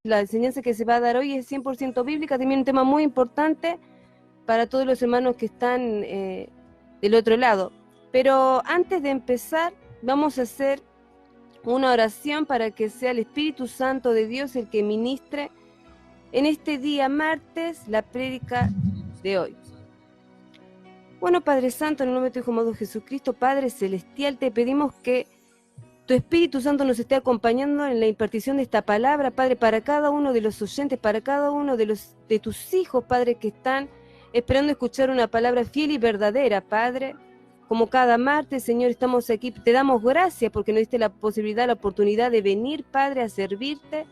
la enseñanza que se va a dar hoy es 100% bíblica, también un tema muy importante para todos los hermanos que están del otro lado. Pero antes de empezar, vamos a hacer una oración para que sea el Espíritu Santo de Dios el que ministre en este día martes la prédica de hoy. Bueno, Padre Santo, en el nombre de tu Hijo amado Jesucristo, Padre Celestial, te pedimos que tu Espíritu Santo nos esté acompañando en la impartición de esta palabra, Padre, para cada uno de los oyentes, para cada uno de tus hijos, Padre, que están esperando escuchar una palabra fiel y verdadera, Padre. Como cada martes, Señor, estamos aquí, te damos gracias porque nos diste la posibilidad, la oportunidad de venir, Padre, a servirte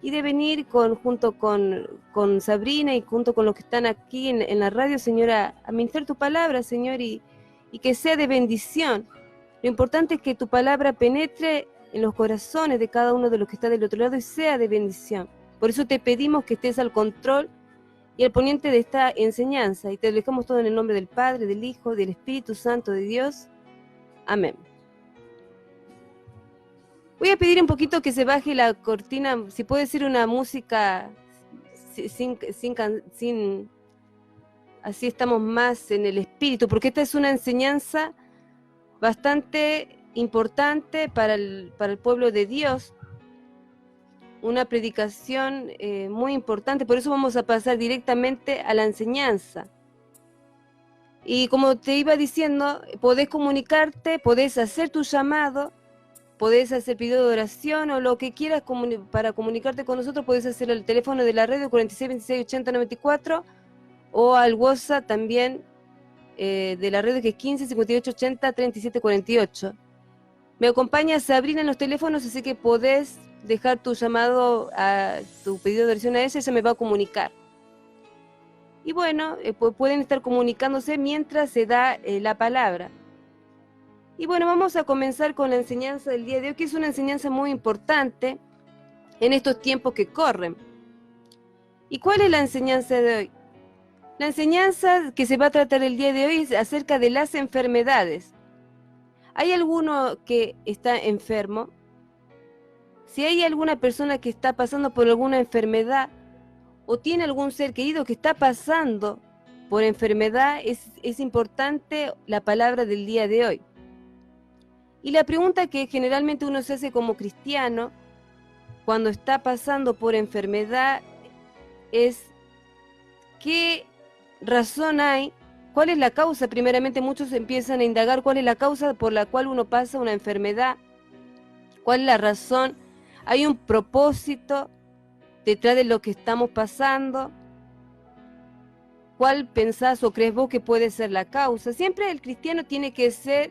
y de venir junto con Sabrina y junto con los que están aquí en la radio, Señor, a ministrar tu palabra, Señor, y que sea de bendición. Lo importante es que tu palabra penetre en los corazones de cada uno de los que está del otro lado y sea de bendición. Por eso te pedimos que estés al control y al poniente de esta enseñanza, y te lo dejamos todo en el nombre del Padre, del Hijo, del Espíritu Santo de Dios. Amén. Voy a pedir un poquito que se baje la cortina, si puede ser una música sin así estamos más en el espíritu, porque esta es una enseñanza bastante importante para el pueblo de Dios, una predicación muy importante, por eso vamos a pasar directamente a la enseñanza. Y como te iba diciendo, podés comunicarte, podés hacer tu llamado, podés hacer pedido de oración o lo que quieras para comunicarte con nosotros, podés hacer el teléfono de la radio 46 26 80 94 o al WhatsApp también de la red que es 15 58 80 37 48. Me acompaña Sabrina en los teléfonos, así que podés dejar tu llamado, a tu pedido de oración a ella me va a comunicar. Y bueno, pueden estar comunicándose mientras se da la palabra. Y bueno, vamos a comenzar con la enseñanza del día de hoy, que es una enseñanza muy importante en estos tiempos que corren. ¿Y cuál es la enseñanza de hoy? La enseñanza que se va a tratar el día de hoy es acerca de las enfermedades. ¿Hay alguno que está enfermo? Si hay alguna persona que está pasando por alguna enfermedad o tiene algún ser querido que está pasando por enfermedad, es importante la palabra del día de hoy. Y la pregunta que generalmente uno se hace como cristiano cuando está pasando por enfermedad es: ¿qué razón hay? ¿Cuál es la causa? Primeramente muchos empiezan a indagar cuál es la causa por la cual uno pasa una enfermedad, cuál es la razón, hay un propósito detrás de lo que estamos pasando, cuál pensás o crees vos que puede ser la causa. Siempre el cristiano tiene que ser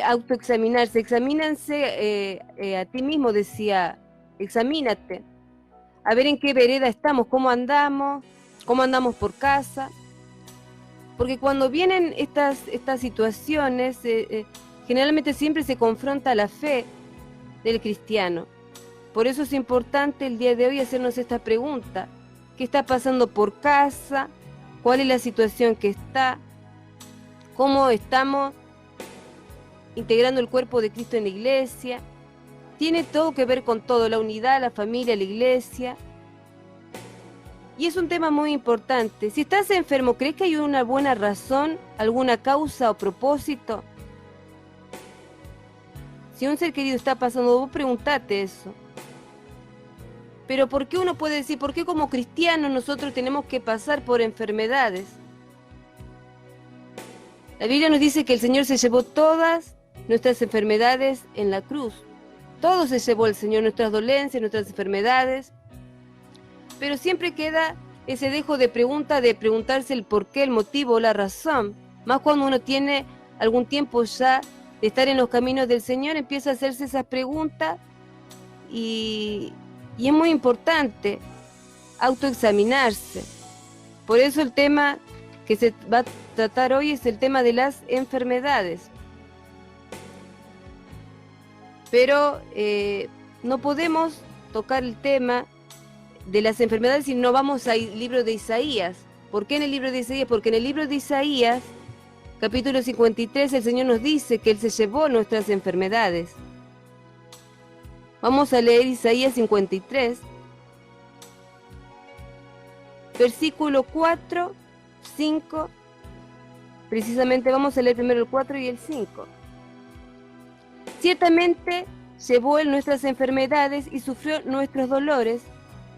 autoexaminarse, examínense a ti mismo, decía, examínate, a ver en qué vereda estamos, cómo andamos por casa. Porque cuando vienen estas situaciones, generalmente siempre se confronta la fe del cristiano. Por eso es importante el día de hoy hacernos esta pregunta: ¿qué está pasando por casa? ¿Cuál es la situación que está? ¿Cómo estamos integrando el cuerpo de Cristo en la iglesia? Tiene todo que ver con todo, la unidad, la familia, la iglesia. Y es un tema muy importante. Si estás enfermo, ¿crees que hay una buena razón, alguna causa o propósito? Si un ser querido está pasando, vos preguntate eso. Pero ¿por qué uno puede decir, por qué como cristianos nosotros tenemos que pasar por enfermedades? La Biblia nos dice que el Señor se llevó todas nuestras enfermedades en la cruz. Todo se llevó el Señor, nuestras dolencias, nuestras enfermedades. Pero siempre queda ese dejo de pregunta, de preguntarse el por qué, el motivo, la razón. Más cuando uno tiene algún tiempo ya de estar en los caminos del Señor, empieza a hacerse esas preguntas y es muy importante autoexaminarse. Por eso el tema que se va a tratar hoy es el tema de las enfermedades. Pero no podemos tocar el tema de las enfermedades si no vamos al libro de Isaías. ¿Por qué en el libro de Isaías? Porque en el libro de Isaías, capítulo 53, el Señor nos dice que Él se llevó nuestras enfermedades. Vamos a leer Isaías 53. versículo 4, 5, precisamente vamos a leer primero el 4 y el 5. Ciertamente llevó él nuestras enfermedades y sufrió nuestros dolores,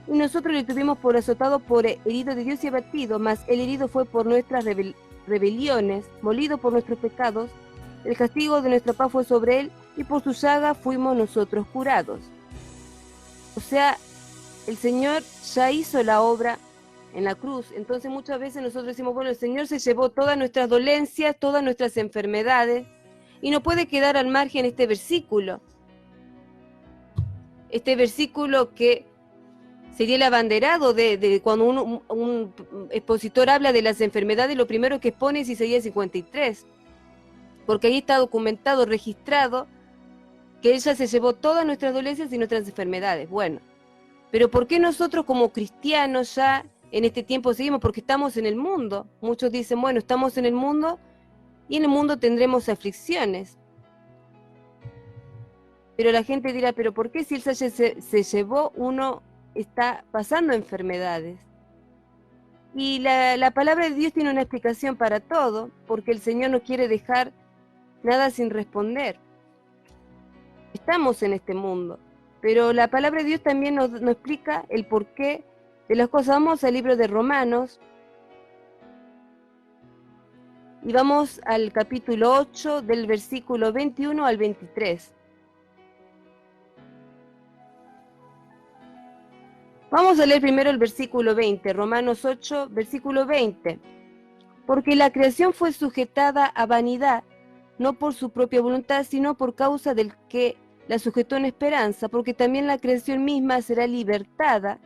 y nosotros le tuvimos por azotado, por herido de Dios y abatido, mas el herido fue por nuestras rebeliones, molido por nuestros pecados, el castigo de nuestra paz fue sobre él, y por su llaga fuimos nosotros curados. O sea, el Señor ya hizo la obra en la cruz. Entonces muchas veces nosotros decimos, bueno, el Señor se llevó todas nuestras dolencias, todas nuestras enfermedades, y no puede quedar al margen este versículo. Este versículo que sería el abanderado de cuando un expositor habla de las enfermedades, lo primero que expone es Isaías 53, porque ahí está documentado, registrado, que ella se llevó todas nuestras dolencias y nuestras enfermedades. Bueno, pero ¿por qué nosotros como cristianos ya en este tiempo seguimos? Porque estamos en el mundo. Muchos dicen, bueno, estamos en el mundo y en el mundo tendremos aflicciones. Pero la gente dirá, ¿pero por qué si él se llevó, uno está pasando enfermedades? Y la palabra de Dios tiene una explicación para todo, porque el Señor no quiere dejar nada sin responder. Estamos en este mundo, pero la palabra de Dios también nos explica el porqué de las cosas. Vamos al libro de Romanos y vamos al capítulo 8 del versículo 21 al 23. Vamos a leer primero el versículo 20, Romanos 8, versículo 20. Porque la creación fue sujetada a vanidad, no por su propia voluntad, sino por causa del que la sujetó en esperanza, porque también la creación misma será libertada.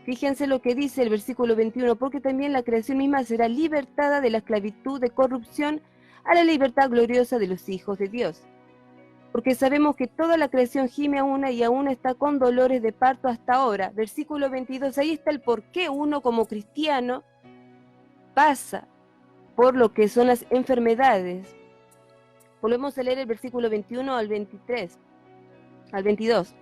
Fíjense lo que dice el versículo 21, porque también la creación misma será libertada de la esclavitud de corrupción a la libertad gloriosa de los hijos de Dios. Porque sabemos que toda la creación gime a una y aún está con dolores de parto hasta ahora. Versículo 22, ahí está el por qué uno como cristiano pasa por lo que son las enfermedades. Volvemos a leer el versículo 21 al 23, al 22.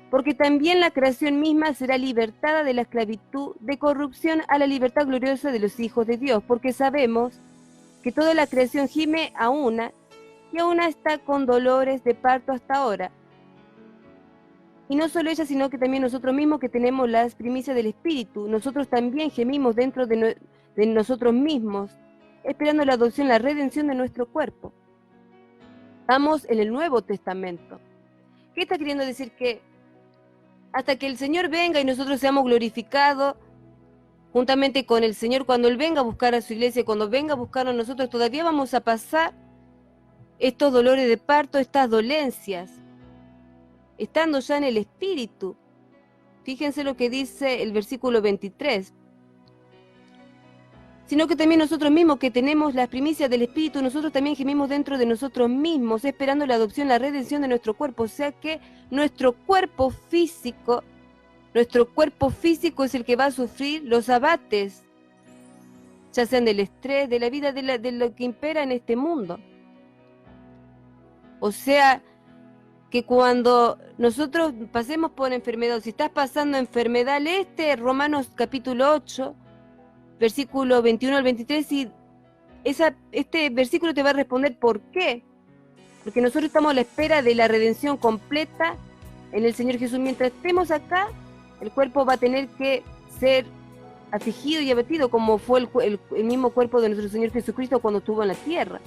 Porque también la creación misma será libertada de la esclavitud de corrupción a la libertad gloriosa de los hijos de Dios, porque sabemos que toda la creación gime a una y aún está con dolores de parto hasta ahora. Y no solo ella, sino que también nosotros mismos que tenemos las primicias del Espíritu, nosotros también gemimos dentro de nosotros mismos, esperando la adopción, la redención de nuestro cuerpo. Estamos en el Nuevo Testamento. ¿Qué está queriendo decir? Que hasta que el Señor venga y nosotros seamos glorificados juntamente con el Señor, cuando Él venga a buscar a su iglesia, cuando venga a buscarnos nosotros, todavía vamos a pasar estos dolores de parto, estas dolencias, estando ya en el Espíritu. Fíjense lo que dice el versículo 23. Sino que también nosotros mismos que tenemos las primicias del Espíritu, nosotros también gemimos dentro de nosotros mismos, esperando la adopción, la redención de nuestro cuerpo. O sea que nuestro cuerpo físico es el que va a sufrir los abates, ya sean del estrés, de la vida, de lo que impera en este mundo. O sea que cuando nosotros pasemos por enfermedad, si estás pasando enfermedad, lee Romanos capítulo 8, versículo 21 al 23, y este versículo te va a responder por qué. Porque nosotros estamos a la espera de la redención completa en el Señor Jesús. Mientras estemos acá, el cuerpo va a tener que ser afligido y abatido, como fue el mismo cuerpo de nuestro Señor Jesucristo cuando estuvo en la tierra.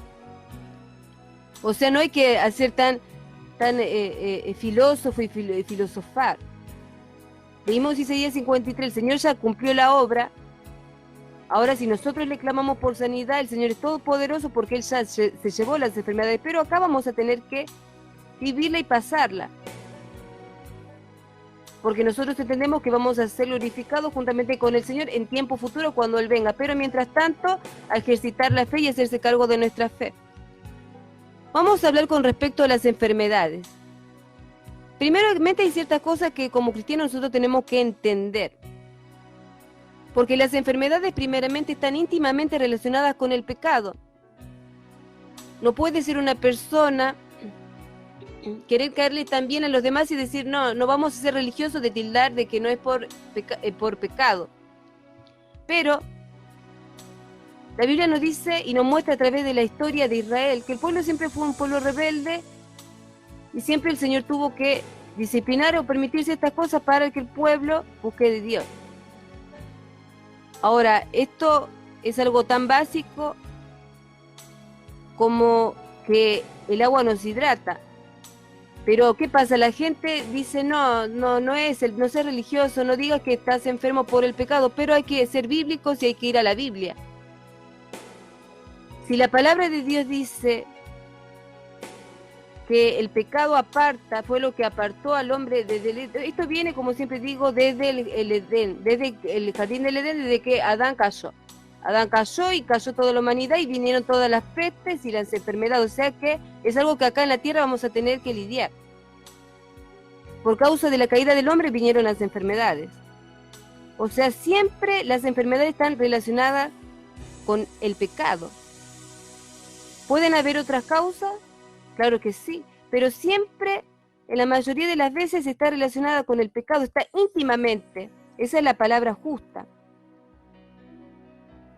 O sea, no hay que hacer tan filósofo y filosofar. Leímos Isaías 53, el Señor ya cumplió la obra. Ahora, si nosotros le clamamos por sanidad, el Señor es todopoderoso porque Él ya se llevó las enfermedades, pero acá vamos a tener que vivirla y pasarla. Porque nosotros entendemos que vamos a ser glorificados juntamente con el Señor en tiempo futuro cuando Él venga, pero mientras tanto, a ejercitar la fe y hacerse cargo de nuestra fe. Vamos a hablar con respecto a las enfermedades. Primeramente hay ciertas cosas que como cristianos nosotros tenemos que entender. Porque las enfermedades primeramente están íntimamente relacionadas con el pecado. No puede ser una persona querer caerle tan bien a los demás y decir, no vamos a ser religiosos, de tildar de que no es por pecado. Pero la Biblia nos dice y nos muestra a través de la historia de Israel que el pueblo siempre fue un pueblo rebelde y siempre el Señor tuvo que disciplinar o permitirse estas cosas para que el pueblo busque de Dios. Ahora, esto es algo tan básico como que el agua nos hidrata. Pero ¿qué pasa? La gente dice, no ser religioso, no digas que estás enfermo por el pecado, pero hay que ser bíblicos y hay que ir a la Biblia. Si la palabra de Dios dice que el pecado aparta, fue lo que apartó al hombre esto viene, como siempre digo, desde el Edén, desde el jardín del Edén, desde que Adán cayó. Adán cayó y cayó toda la humanidad y vinieron todas las pestes y las enfermedades. O sea que es algo que acá en la tierra vamos a tener que lidiar. Por causa de la caída del hombre vinieron las enfermedades. O sea, siempre las enfermedades están relacionadas con el pecado. ¿Pueden haber otras causas? Claro que sí, pero siempre, en la mayoría de las veces, está relacionada con el pecado, está íntimamente. Esa es la palabra justa.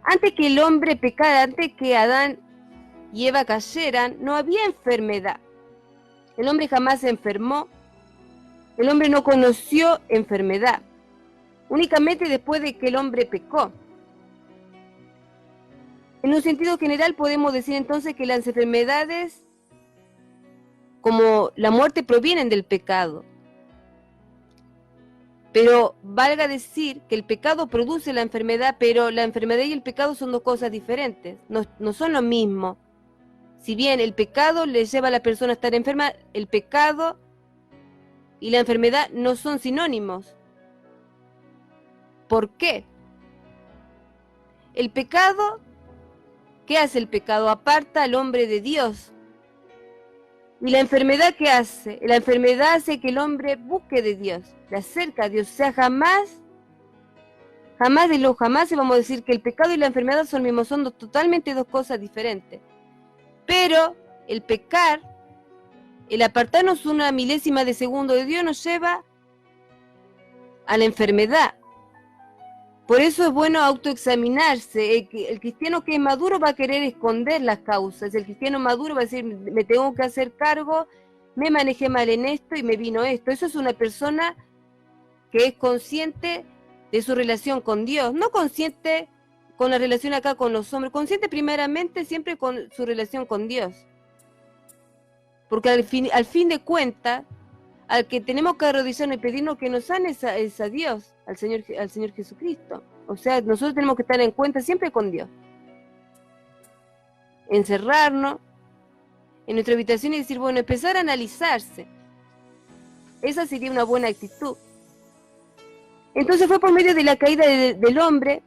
Antes que el hombre pecara, antes que Adán y Eva cayeran, no había enfermedad. El hombre jamás se enfermó. El hombre no conoció enfermedad. Únicamente después de que el hombre pecó. En un sentido general podemos decir entonces que las enfermedades, como la muerte, provienen del pecado. Pero valga decir que el pecado produce la enfermedad, pero la enfermedad y el pecado son dos cosas diferentes, no son lo mismo. Si bien el pecado le lleva a la persona a estar enferma, el pecado y la enfermedad no son sinónimos. ¿Por qué? El pecado, ¿qué hace el pecado? Aparta al hombre de Dios. ¿Y la enfermedad qué hace? La enfermedad hace que el hombre busque de Dios, le acerca a Dios. O sea, jamás vamos a decir que el pecado y la enfermedad son mismos, son totalmente dos cosas diferentes. Pero el pecar, el apartarnos una milésima de segundo de Dios nos lleva a la enfermedad. Por eso es bueno autoexaminarse. El cristiano que es maduro va a querer esconder las causas. El cristiano maduro va a decir, me tengo que hacer cargo, me manejé mal en esto y me vino esto. Eso es una persona que es consciente de su relación con Dios, no consciente con la relación acá con los hombres, consciente primeramente siempre con su relación con Dios. Porque al fin de cuentas, al que tenemos que arrodillarnos y pedirnos que nos sane es a Dios, al Señor Jesucristo. O sea, nosotros tenemos que estar en cuenta siempre con Dios. Encerrarnos en nuestra habitación y decir, bueno, empezar a analizarse. Esa sería una buena actitud. Entonces fue por medio de la caída del hombre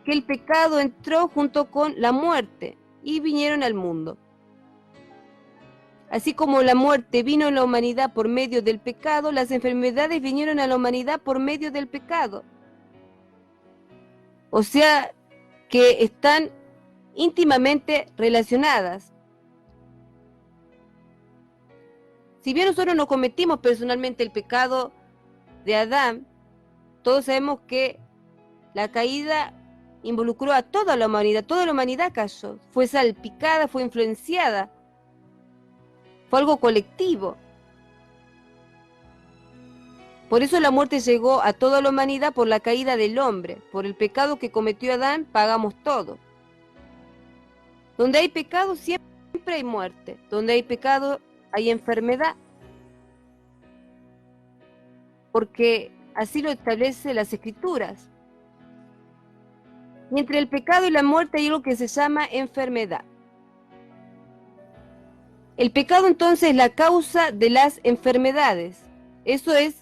que el pecado entró junto con la muerte y vinieron al mundo. Así como la muerte vino a la humanidad por medio del pecado, las enfermedades vinieron a la humanidad por medio del pecado. O sea, que están íntimamente relacionadas. Si bien nosotros no cometimos personalmente el pecado de Adán, todos sabemos que la caída involucró a toda la humanidad cayó, fue salpicada, fue influenciada. Fue algo colectivo. Por eso la muerte llegó a toda la humanidad por la caída del hombre. Por el pecado que cometió Adán, pagamos todo. Donde hay pecado, siempre hay muerte. Donde hay pecado, hay enfermedad. Porque así lo establecen las Escrituras. Y entre el pecado y la muerte hay algo que se llama enfermedad. El pecado entonces es la causa de las enfermedades. Eso es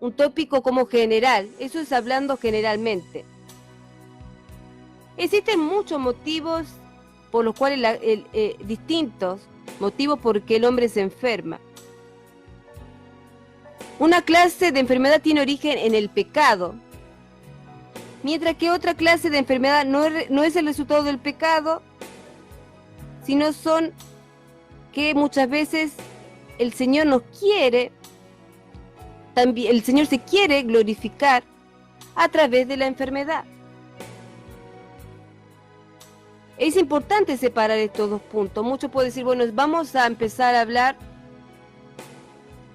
un tópico como general, eso es hablando generalmente. Existen muchos motivos por los cuales, distintos motivos por que el hombre se enferma. Una clase de enfermedad tiene origen en el pecado, mientras que otra clase de enfermedad no es el resultado del pecado, sino son que muchas veces el Señor nos quiere, también el Señor se quiere glorificar a través de la enfermedad. Es importante separar estos dos puntos. Muchos pueden decir, bueno, vamos a empezar a hablar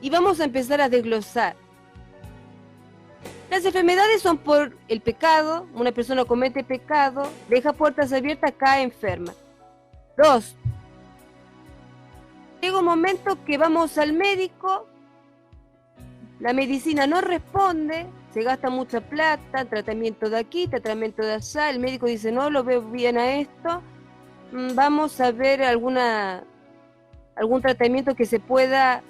y vamos a empezar a desglosar. Las enfermedades son por el pecado. Una persona comete pecado, deja puertas abiertas, cae enferma. 2. Llega un momento que vamos al médico, la medicina no responde, se gasta mucha plata, tratamiento de aquí, tratamiento de allá, el médico dice, no lo veo bien a esto, vamos a ver algún tratamiento que se pueda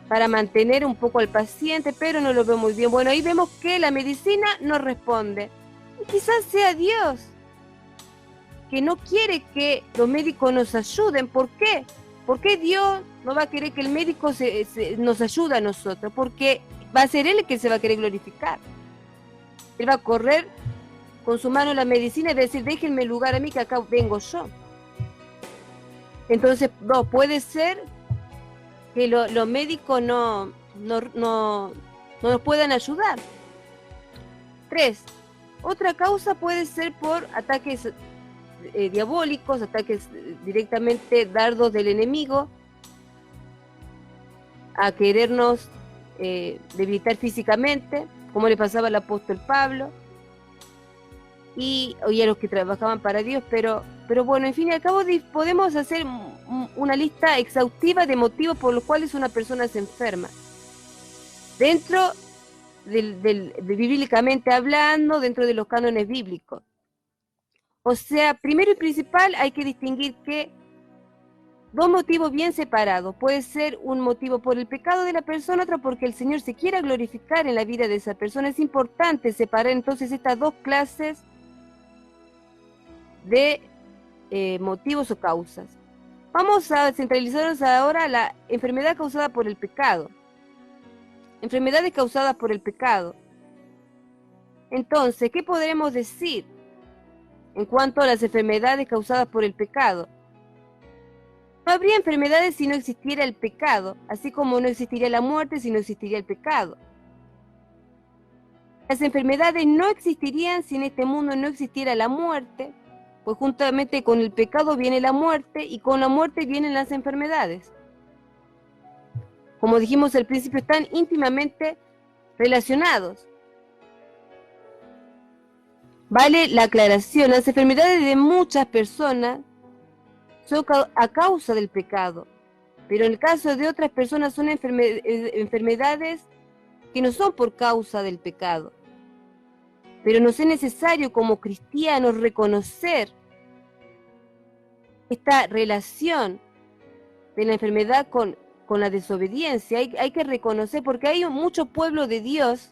para mantener un poco al paciente, pero no lo veo muy bien. Bueno, ahí vemos que la medicina no responde. Y quizás sea Dios que no quiere que los médicos nos ayuden. ¿Por qué? ¿Por qué Dios no va a querer que el médico nos ayude a nosotros? Porque va a ser Él el que se va a querer glorificar. Él va a correr con su mano la medicina y va a decir, déjenme el lugar a mí que acá vengo yo. Entonces, no, puede ser que los médicos no nos puedan ayudar. 3. Otra causa puede ser por ataques diabólicos, ataques directamente, dardos del enemigo, a querernos debilitar físicamente, como le pasaba al apóstol Pablo, y a los que trabajaban para Dios, pero bueno, en fin y al cabo podemos hacer una lista exhaustiva de motivos por los cuales una persona se enferma. Dentro bíblicamente hablando, dentro de los cánones bíblicos. O sea, primero y principal hay que distinguir que dos motivos bien separados. Puede ser un motivo por el pecado de la persona, otro porque el Señor se quiera glorificar en la vida de esa persona. Es importante separar entonces estas dos clases de motivos o causas. Vamos a centralizarnos ahora en la enfermedad causada por el pecado. Enfermedades causadas por el pecado. Entonces, ¿qué podremos decir en cuanto a las enfermedades causadas por el pecado? No habría enfermedades si no existiera el pecado, así como no existiría la muerte si no existiría el pecado. Las enfermedades no existirían si en este mundo no existiera la muerte, pues juntamente con el pecado viene la muerte y con la muerte vienen las enfermedades. Como dijimos al principio, están íntimamente relacionados. Vale la aclaración, las enfermedades de muchas personas son a causa del pecado, pero en el caso de otras personas son enfermedades que no son por causa del pecado. Pero nos es necesario como cristianos reconocer esta relación de la enfermedad con la desobediencia. Hay que reconocer, porque hay mucho pueblo de Dios,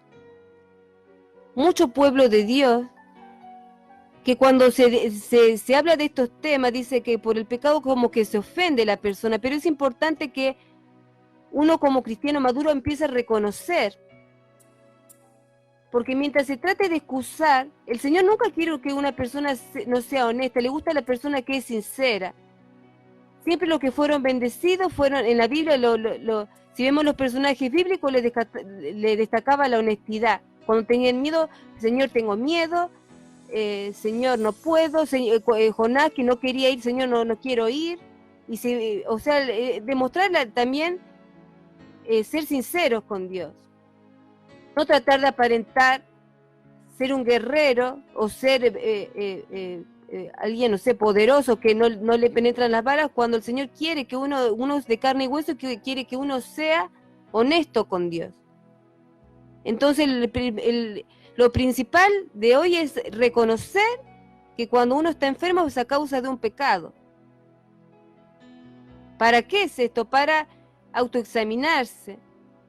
que cuando se habla de estos temas, dice que por el pecado como que se ofende la persona, pero es importante que uno como cristiano maduro empiece a reconocer, porque mientras se trate de excusar, el Señor nunca quiere que una persona no sea honesta, le gusta a la persona que es sincera. Siempre los que fueron bendecidos fueron, en la Biblia, si vemos los personajes bíblicos, le destacaba la honestidad. Cuando tenían miedo, Señor, tengo miedo, Señor, no puedo, Jonás, que no quería ir, Señor, no quiero ir. Y demostrar también ser sinceros con Dios. No tratar de aparentar ser un guerrero o ser alguien, no sé, poderoso, que no le penetran las balas, cuando el Señor quiere que uno es de carne y hueso, que quiere que uno sea honesto con Dios. Entonces, lo principal de hoy es reconocer que cuando uno está enfermo es a causa de un pecado. ¿Para qué es esto? Para autoexaminarse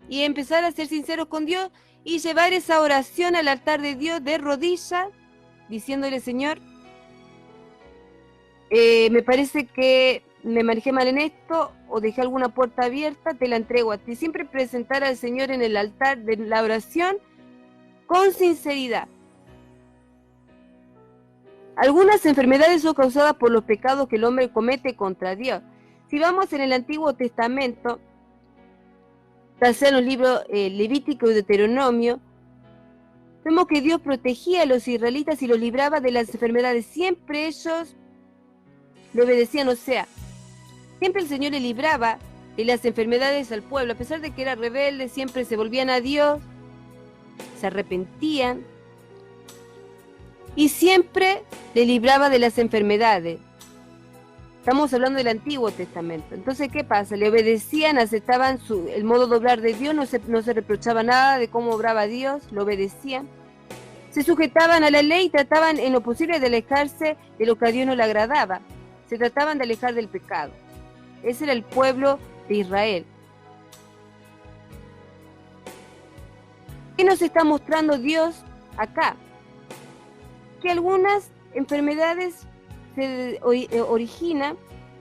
y empezar a ser sinceros con Dios y llevar esa oración al altar de Dios de rodillas, diciéndole, Señor, me parece que me manejé mal en esto o dejé alguna puerta abierta, te la entrego a ti. Siempre presentar al Señor en el altar de la oración con sinceridad. Algunas enfermedades son causadas por los pecados que el hombre comete contra Dios. Si vamos en el Antiguo Testamento, ya sea en los libros Levítico y Deuteronomio, vemos que Dios protegía a los israelitas y los libraba de las enfermedades. Siempre ellos le obedecían, o sea, siempre el Señor le libraba de las enfermedades al pueblo, a pesar de que era rebelde, siempre se volvían a Dios, se arrepentían, y siempre le libraba de las enfermedades. Estamos hablando del Antiguo Testamento. Entonces, ¿qué pasa? Le obedecían, aceptaban el modo de obrar de Dios, no se reprochaba nada de cómo obraba Dios, lo obedecían. Se sujetaban a la ley y trataban en lo posible de alejarse de lo que a Dios no le agradaba. Se trataban de alejar del pecado. Ese era el pueblo de Israel. ¿Qué nos está mostrando Dios acá? Que algunas enfermedades se originan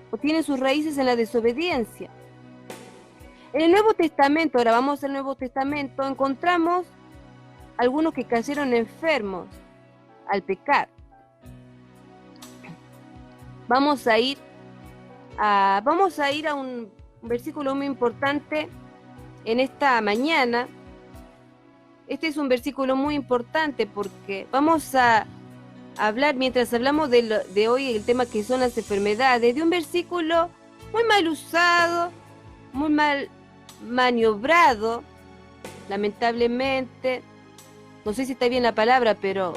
o tienen sus raíces en la desobediencia. En el Nuevo Testamento, ahora vamos al Nuevo Testamento, encontramos algunos que cayeron enfermos al pecar. Vamos a ir a un versículo muy importante en esta mañana. Este es un versículo muy importante porque vamos a hablar, mientras hablamos de hoy, el tema que son las enfermedades, de un versículo muy mal usado, muy mal maniobrado, lamentablemente, no sé si está bien la palabra, pero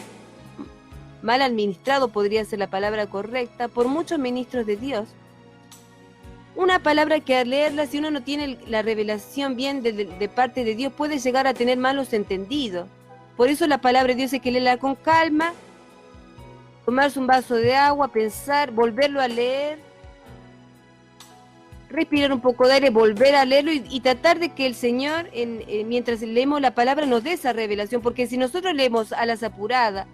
mal administrado podría ser la palabra correcta, por muchos ministros de Dios. Una palabra que al leerla, si uno no tiene la revelación bien de parte de Dios, puede llegar a tener malos entendidos. Por eso la palabra de Dios es que léela con calma, tomarse un vaso de agua, pensar, volverlo a leer, respirar un poco de aire, volver a leerlo y tratar de que el Señor, mientras leemos la palabra, nos dé esa revelación, porque si nosotros leemos a las apuradas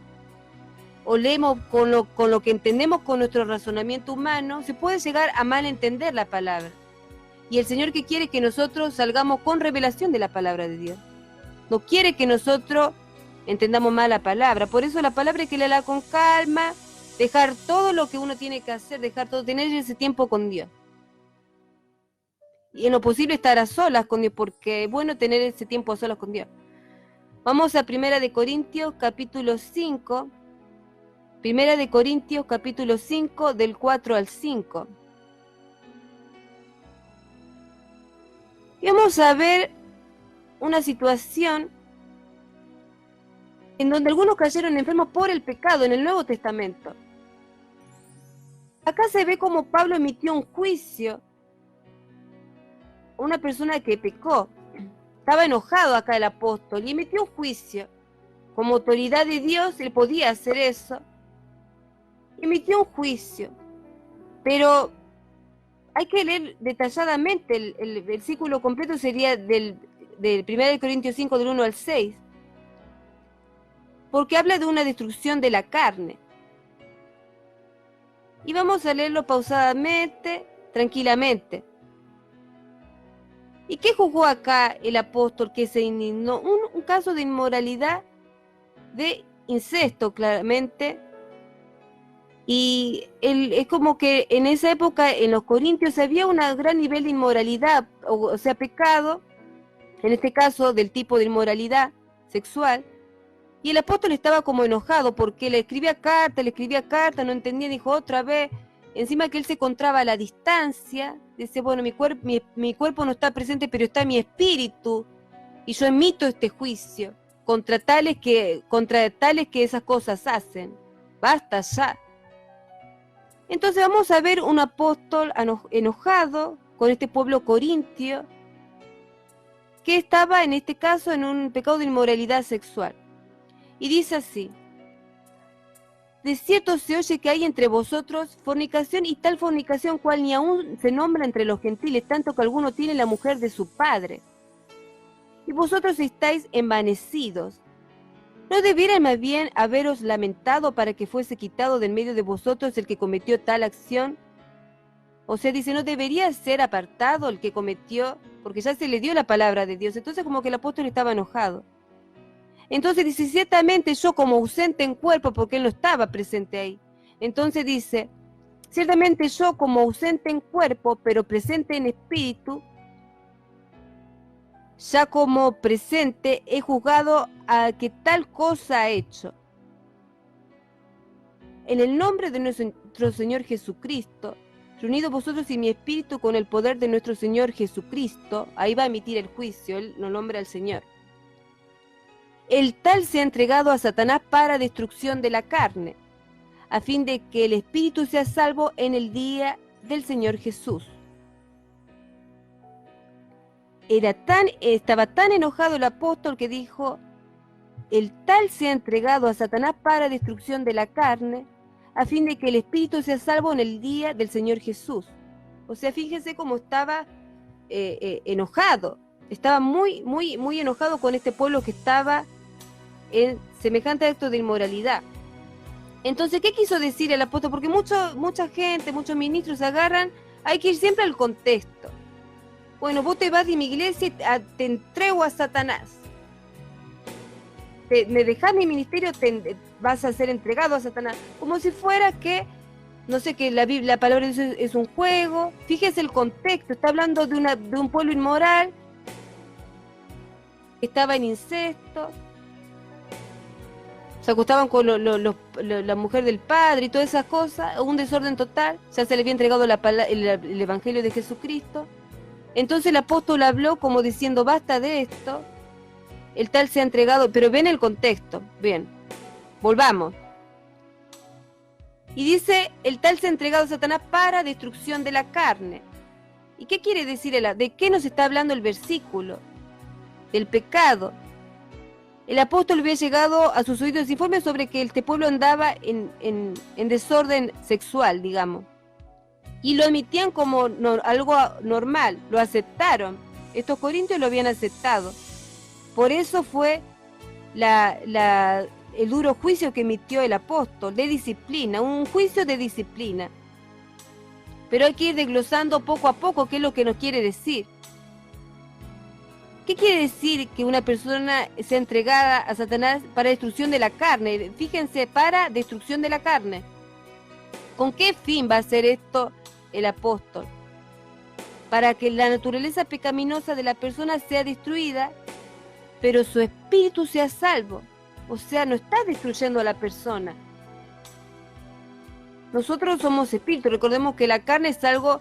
o leemos con lo que entendemos con nuestro razonamiento humano, se puede llegar a mal entender la palabra. Y el Señor que quiere que nosotros salgamos con revelación de la palabra de Dios. No quiere que nosotros entendamos mal la palabra. Por eso la palabra hay que leerla con calma, dejar todo lo que uno tiene que hacer, dejar todo, tener ese tiempo con Dios. Y en lo posible estar a solas con Dios, porque es bueno tener ese tiempo a solas con Dios. Vamos a 1 Corintios capítulo 5. 1 Corintios capítulo 5 del 4 al 5. Y vamos a ver una situación en donde algunos cayeron enfermos por el pecado en el Nuevo Testamento. Acá se ve como Pablo emitió un juicio a una persona que pecó. Estaba enojado acá el apóstol y emitió un juicio. Como autoridad de Dios, él podía hacer eso. Emitió un juicio. Pero hay que leer detalladamente el versículo completo, sería del 1 Corintios 5, del 1 al 6. Porque habla de una destrucción de la carne. Y vamos a leerlo pausadamente, tranquilamente. ¿Y qué juzgó acá el apóstol que se indignó? Un caso de inmoralidad, de incesto, claramente. Y es como que en esa época, en los corintios, había un gran nivel de inmoralidad, o sea, pecado, en este caso del tipo de inmoralidad sexual. Y el apóstol estaba como enojado porque le escribía carta, no entendía, dijo otra vez, encima que él se encontraba a la distancia, dice, bueno, mi cuerpo no está presente, pero está mi espíritu, y yo emito este juicio contra tales que esas cosas hacen. Basta ya. Entonces vamos a ver un apóstol enojado con este pueblo corintio, que estaba en este caso en un pecado de inmoralidad sexual. Y dice así: de cierto se oye que hay entre vosotros fornicación, y tal fornicación cual ni aún se nombra entre los gentiles, tanto que alguno tiene la mujer de su padre. Y vosotros estáis envanecidos. ¿No debiera más bien haberos lamentado para que fuese quitado de en medio de vosotros el que cometió tal acción? O sea, dice, no debería ser apartado el que cometió, porque ya se le dio la palabra de Dios. Entonces como que el apóstol estaba enojado. Entonces dice, ciertamente yo como ausente en cuerpo, porque él no estaba presente ahí. Entonces dice, ciertamente yo como ausente en cuerpo, pero presente en espíritu, ya como presente he juzgado a que tal cosa ha hecho. En el nombre de nuestro Señor Jesucristo, reunidos vosotros y mi espíritu con el poder de nuestro Señor Jesucristo, ahí va a emitir el juicio, él lo nombra al Señor. El tal se ha entregado a Satanás para destrucción de la carne, a fin de que el espíritu sea salvo en el día del Señor Jesús. Estaba tan enojado el apóstol que dijo, el tal se ha entregado a Satanás para destrucción de la carne, a fin de que el espíritu sea salvo en el día del Señor Jesús. O sea, fíjense cómo estaba enojado. Estaba muy, muy, muy enojado con este pueblo que estaba en semejante acto de inmoralidad. Entonces, ¿qué quiso decir el apóstol? Porque mucha gente, muchos ministros se agarran, hay que ir siempre al contexto. Bueno, vos te vas de mi iglesia y te entrego a Satanás. Me dejás mi ministerio, vas a ser entregado a Satanás. Como si fuera que, no sé, que la palabra de Dios es un juego. Fíjese el contexto, está hablando de un pueblo inmoral, que estaba en incesto, se acostaban con la mujer del padre y todas esas cosas, un desorden total. Ya se le había entregado el evangelio de Jesucristo. Entonces el apóstol habló como diciendo, basta de esto, el tal se ha entregado, pero ven el contexto, bien, volvamos. Y dice, el tal se ha entregado a Satanás para destrucción de la carne. ¿Y qué quiere decir? ¿De qué nos está hablando el versículo? Del pecado. El apóstol había llegado a sus oídos informes sobre que este pueblo andaba en desorden sexual, digamos. Y lo emitían como algo normal, lo aceptaron. Estos corintios lo habían aceptado. Por eso fue el duro juicio que emitió el apóstol, de disciplina, un juicio de disciplina. Pero hay que ir desglosando poco a poco qué es lo que nos quiere decir. ¿Qué quiere decir que una persona sea entregada a Satanás para destrucción de la carne? Fíjense, para destrucción de la carne. ¿Con qué fin va a hacer esto el apóstol? Para que la naturaleza pecaminosa de la persona sea destruida, pero su espíritu sea salvo. O sea, no está destruyendo a la persona. Nosotros somos espíritu. Recordemos que la carne es algo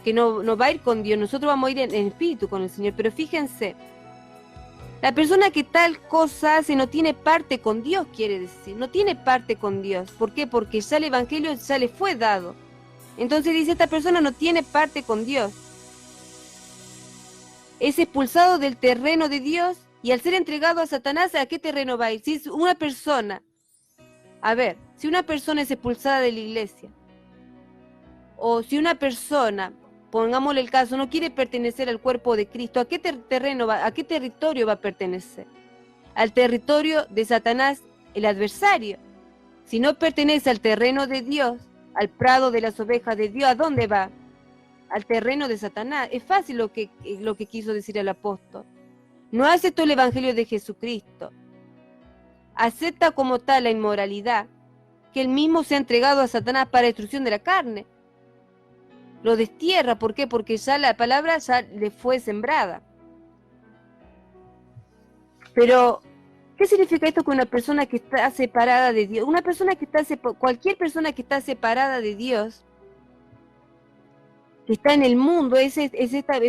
que no va a ir con Dios. Nosotros vamos a ir en espíritu con el Señor. Pero fíjense, la persona que tal cosa hace no tiene parte con Dios, quiere decir. No tiene parte con Dios. ¿Por qué? Porque ya el evangelio ya le fue dado. Entonces dice, esta persona no tiene parte con Dios. Es expulsado del terreno de Dios y al ser entregado a Satanás, ¿a qué terreno va a ir? Si es una persona, a ver, si una persona es expulsada de la iglesia, o si una persona, pongámosle el caso, no quiere pertenecer al cuerpo de Cristo, ¿a qué terreno va, a qué territorio va a pertenecer? Al territorio de Satanás, el adversario. Si no pertenece al terreno de Dios, al prado de las ovejas de Dios, ¿a dónde va? Al terreno de Satanás. Es fácil lo que quiso decir el apóstol. No aceptó el evangelio de Jesucristo. Acepta como tal la inmoralidad, que él mismo se ha entregado a Satanás para destrucción de la carne. Lo destierra, ¿por qué? Porque ya la palabra ya le fue sembrada. Pero, ¿qué significa esto con una persona que está separada de Dios? Una persona que cualquier persona que está separada de Dios, que está en el mundo, es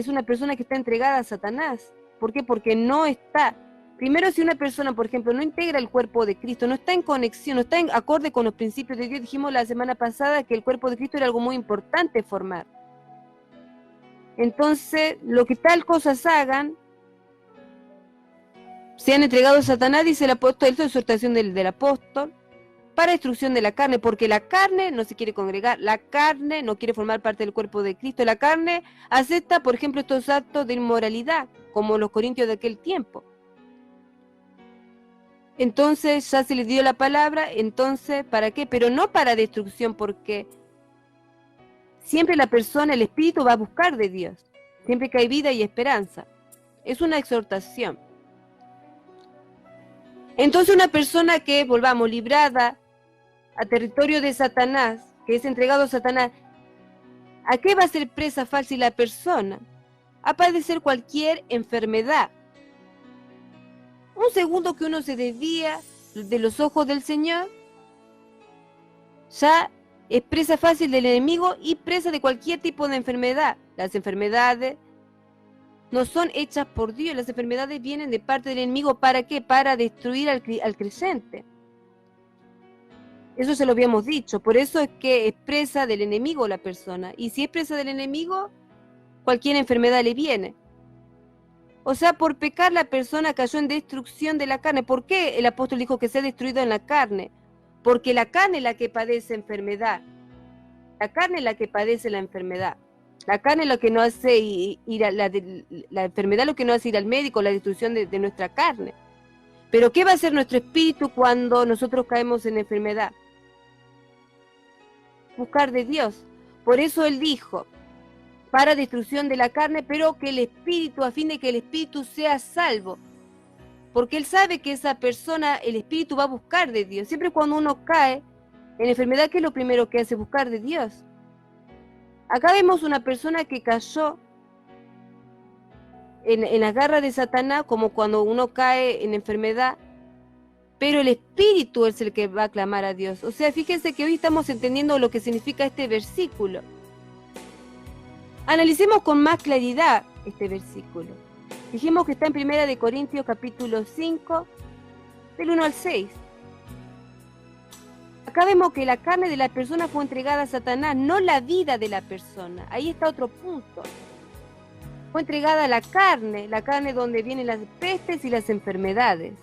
una persona que está entregada a Satanás. ¿Por qué? Porque no está. Primero, si una persona, por ejemplo, no integra el cuerpo de Cristo, no está en conexión, no está en acorde con los principios de Dios, dijimos la semana pasada que el cuerpo de Cristo era algo muy importante formar. Entonces, lo que tal cosas hagan, se han entregado a Satanás, dice el apóstol, esto es exhortación del apóstol, para destrucción de la carne, porque la carne no se quiere congregar, la carne no quiere formar parte del cuerpo de Cristo, la carne acepta, por ejemplo, estos actos de inmoralidad, como los corintios de aquel tiempo. Entonces ya se les dio la palabra, entonces, ¿para qué? Pero no para destrucción, porque siempre la persona, el espíritu va a buscar de Dios, siempre que hay vida y esperanza. Es una exhortación. Entonces una persona que, volvamos, librada a territorio de Satanás, que es entregado a Satanás, ¿a qué va a ser presa fácil la persona? A padecer cualquier enfermedad. Un segundo que uno se desvía de los ojos del Señor ya es presa fácil del enemigo y presa de cualquier tipo de enfermedad. Las enfermedades no son hechas por Dios, las enfermedades vienen de parte del enemigo. ¿Para qué? Para destruir al creyente. Eso se lo habíamos dicho, por eso es que es presa del enemigo la persona. Y si es presa del enemigo, cualquier enfermedad le viene. O sea, por pecar la persona cayó en destrucción de la carne. ¿Por qué el apóstol dijo que se ha destruido en la carne? Porque la carne es la que padece enfermedad. La carne es la que padece la enfermedad. La carne es lo que no hace ir a la enfermedad, lo que no hace ir al médico, la destrucción de nuestra carne. Pero ¿qué va a hacer nuestro espíritu cuando nosotros caemos en enfermedad? Buscar de Dios. Por eso él dijo, para destrucción de la carne, pero que el espíritu, a fin de que el espíritu sea salvo. Porque él sabe que esa persona, el espíritu va a buscar de Dios. Siempre cuando uno cae en enfermedad, ¿qué es lo primero que hace? Buscar de Dios. Acá vemos una persona que cayó en las garras de Satanás, como cuando uno cae en enfermedad, pero el espíritu es el que va a clamar a Dios. O sea, fíjense que hoy estamos entendiendo lo que significa este versículo. Analicemos con más claridad este versículo. Dijimos que está en 1 Corintios capítulo 5, del 1 al 6. Acá vemos que la carne de la persona fue entregada a Satanás, no la vida de la persona. Ahí está otro punto. Fue entregada la carne donde vienen las pestes y las enfermedades,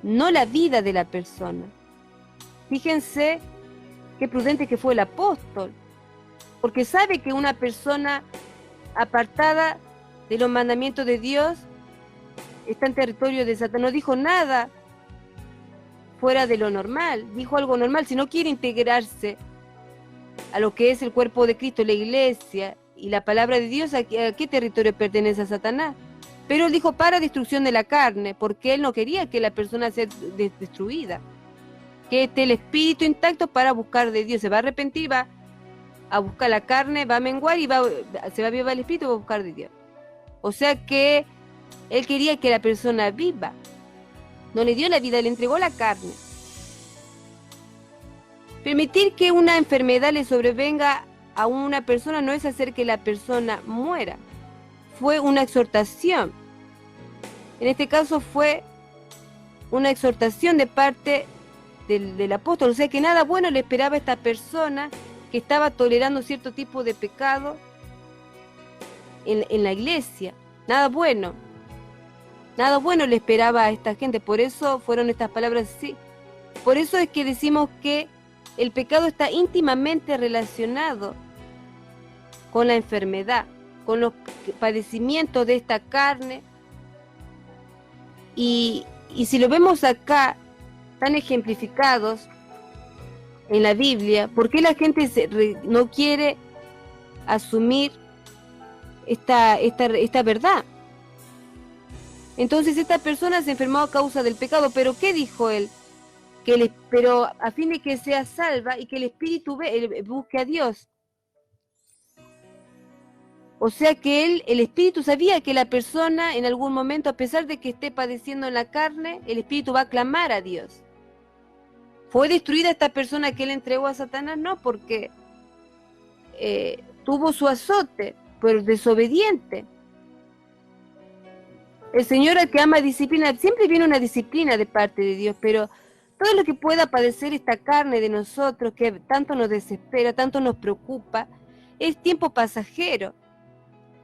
no la vida de la persona. Fíjense qué prudente que fue el apóstol, porque sabe que una persona apartada de los mandamientos de Dios está en territorio de Satanás. No dijo nada fuera de lo normal, dijo algo normal. Si no quiere integrarse a lo que es el cuerpo de Cristo, la iglesia y la palabra de Dios, ¿a qué territorio pertenece a Satanás? Pero él dijo para destrucción de la carne, porque él no quería que la persona sea destruida, que esté el espíritu intacto para buscar de Dios. Se va a arrepentir, va a buscar la carne, va a menguar y se va a avivar el espíritu y va a buscar de Dios. O sea que él quería que la persona viva. No le dio la vida, le entregó la carne. Permitir que una enfermedad le sobrevenga a una persona no es hacer que la persona muera. Fue una exhortación. En este caso fue una exhortación de parte del apóstol. O sea que nada bueno le esperaba a esta persona que estaba tolerando cierto tipo de pecado en la iglesia. Nada bueno. Nada bueno le esperaba a esta gente. Por eso fueron estas palabras así. Por eso es que decimos que el pecado está íntimamente relacionado con la enfermedad, con los padecimientos de esta carne. Y si lo vemos acá, tan ejemplificados en la Biblia, ¿por qué la gente no quiere asumir esta verdad? Entonces esta persona se enfermó a causa del pecado, pero ¿qué dijo él? Pero a fin de que sea salva y que el espíritu busque a Dios. O sea que el espíritu sabía que la persona en algún momento, a pesar de que esté padeciendo en la carne, el espíritu va a clamar a Dios. ¿Fue destruida esta persona que él entregó a Satanás? No, porque tuvo su azote por desobediente. El Señor, al que ama disciplina, siempre viene una disciplina de parte de Dios, pero todo lo que pueda padecer esta carne de nosotros, que tanto nos desespera, tanto nos preocupa, es tiempo pasajero.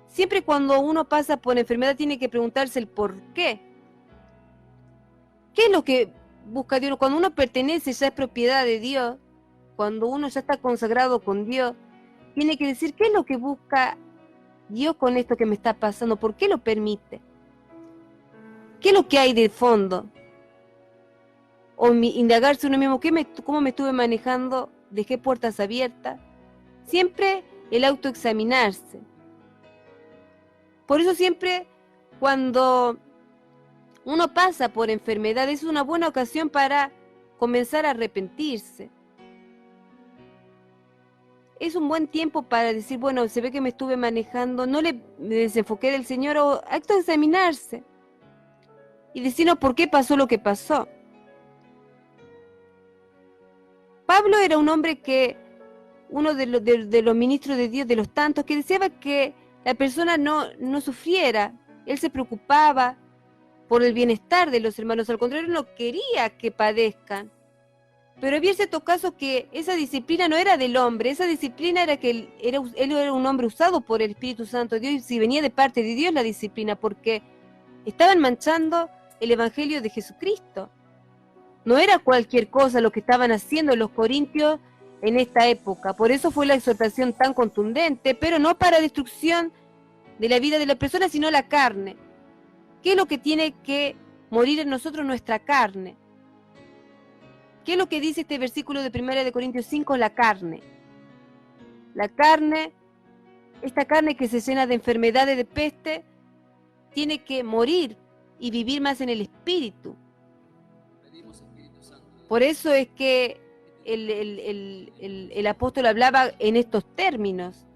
Siempre cuando uno pasa por enfermedad tiene que preguntarse el por qué. ¿Qué es lo que busca Dios? Cuando uno pertenece, ya es propiedad de Dios, cuando uno ya está consagrado con Dios, tiene que decir qué es lo que busca Dios con esto que me está pasando, por qué lo permite, qué es lo que hay de fondo. O indagarse uno mismo, cómo me estuve manejando, dejé puertas abiertas. Siempre el autoexaminarse. Por eso siempre cuando uno pasa por enfermedad es una buena ocasión para comenzar a arrepentirse. Es un buen tiempo para decir, bueno, se ve que me estuve manejando, no me desenfoqué del Señor, o autoexaminarse y decirnos por qué pasó lo que pasó. Pablo era un hombre que, uno de los ministros de Dios, de los tantos, que deseaba que la persona no sufriera. Él se preocupaba por el bienestar de los hermanos, al contrario, no quería que padezcan. Pero había ciertos casos que esa disciplina no era del hombre, esa disciplina era que él era un hombre usado por el Espíritu Santo de Dios, y si venía de parte de Dios la disciplina, porque estaban manchando el Evangelio de Jesucristo. No era cualquier cosa lo que estaban haciendo los corintios en esta época. Por eso fue la exhortación tan contundente, pero no para destrucción de la vida de la persona, sino la carne. ¿Qué es lo que tiene que morir en nosotros? Nuestra carne. ¿Qué es lo que dice este versículo de 1 de Corintios 5? La carne. La carne, esta carne que se llena de enfermedades, de peste, tiene que morir y vivir más en el Espíritu. Por eso es que el apóstol hablaba en estos términos.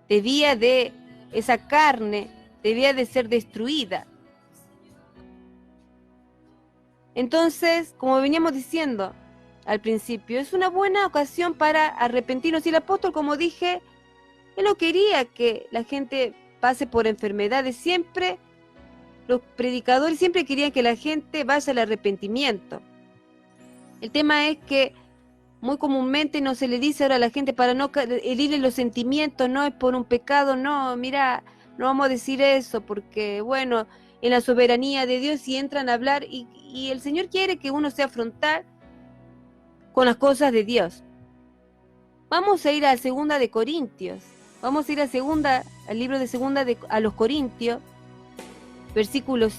Esa carne debía de ser destruida. Entonces, como veníamos diciendo al principio, es una buena ocasión para arrepentirnos. Y el apóstol, como dije, él no quería que la gente pase por enfermedades. Siempre, los predicadores siempre querían que la gente vaya al arrepentimiento. El tema es que muy comúnmente no se le dice ahora a la gente para no herirle los sentimientos, no es por un pecado, no, mira, no vamos a decir eso, porque bueno, en la soberanía de Dios si entran a hablar y el Señor quiere que uno sea frontal con las cosas de Dios. Vamos a ir a 2 de Corintios, vamos a ir al libro de 2 a los Corintios, capítulo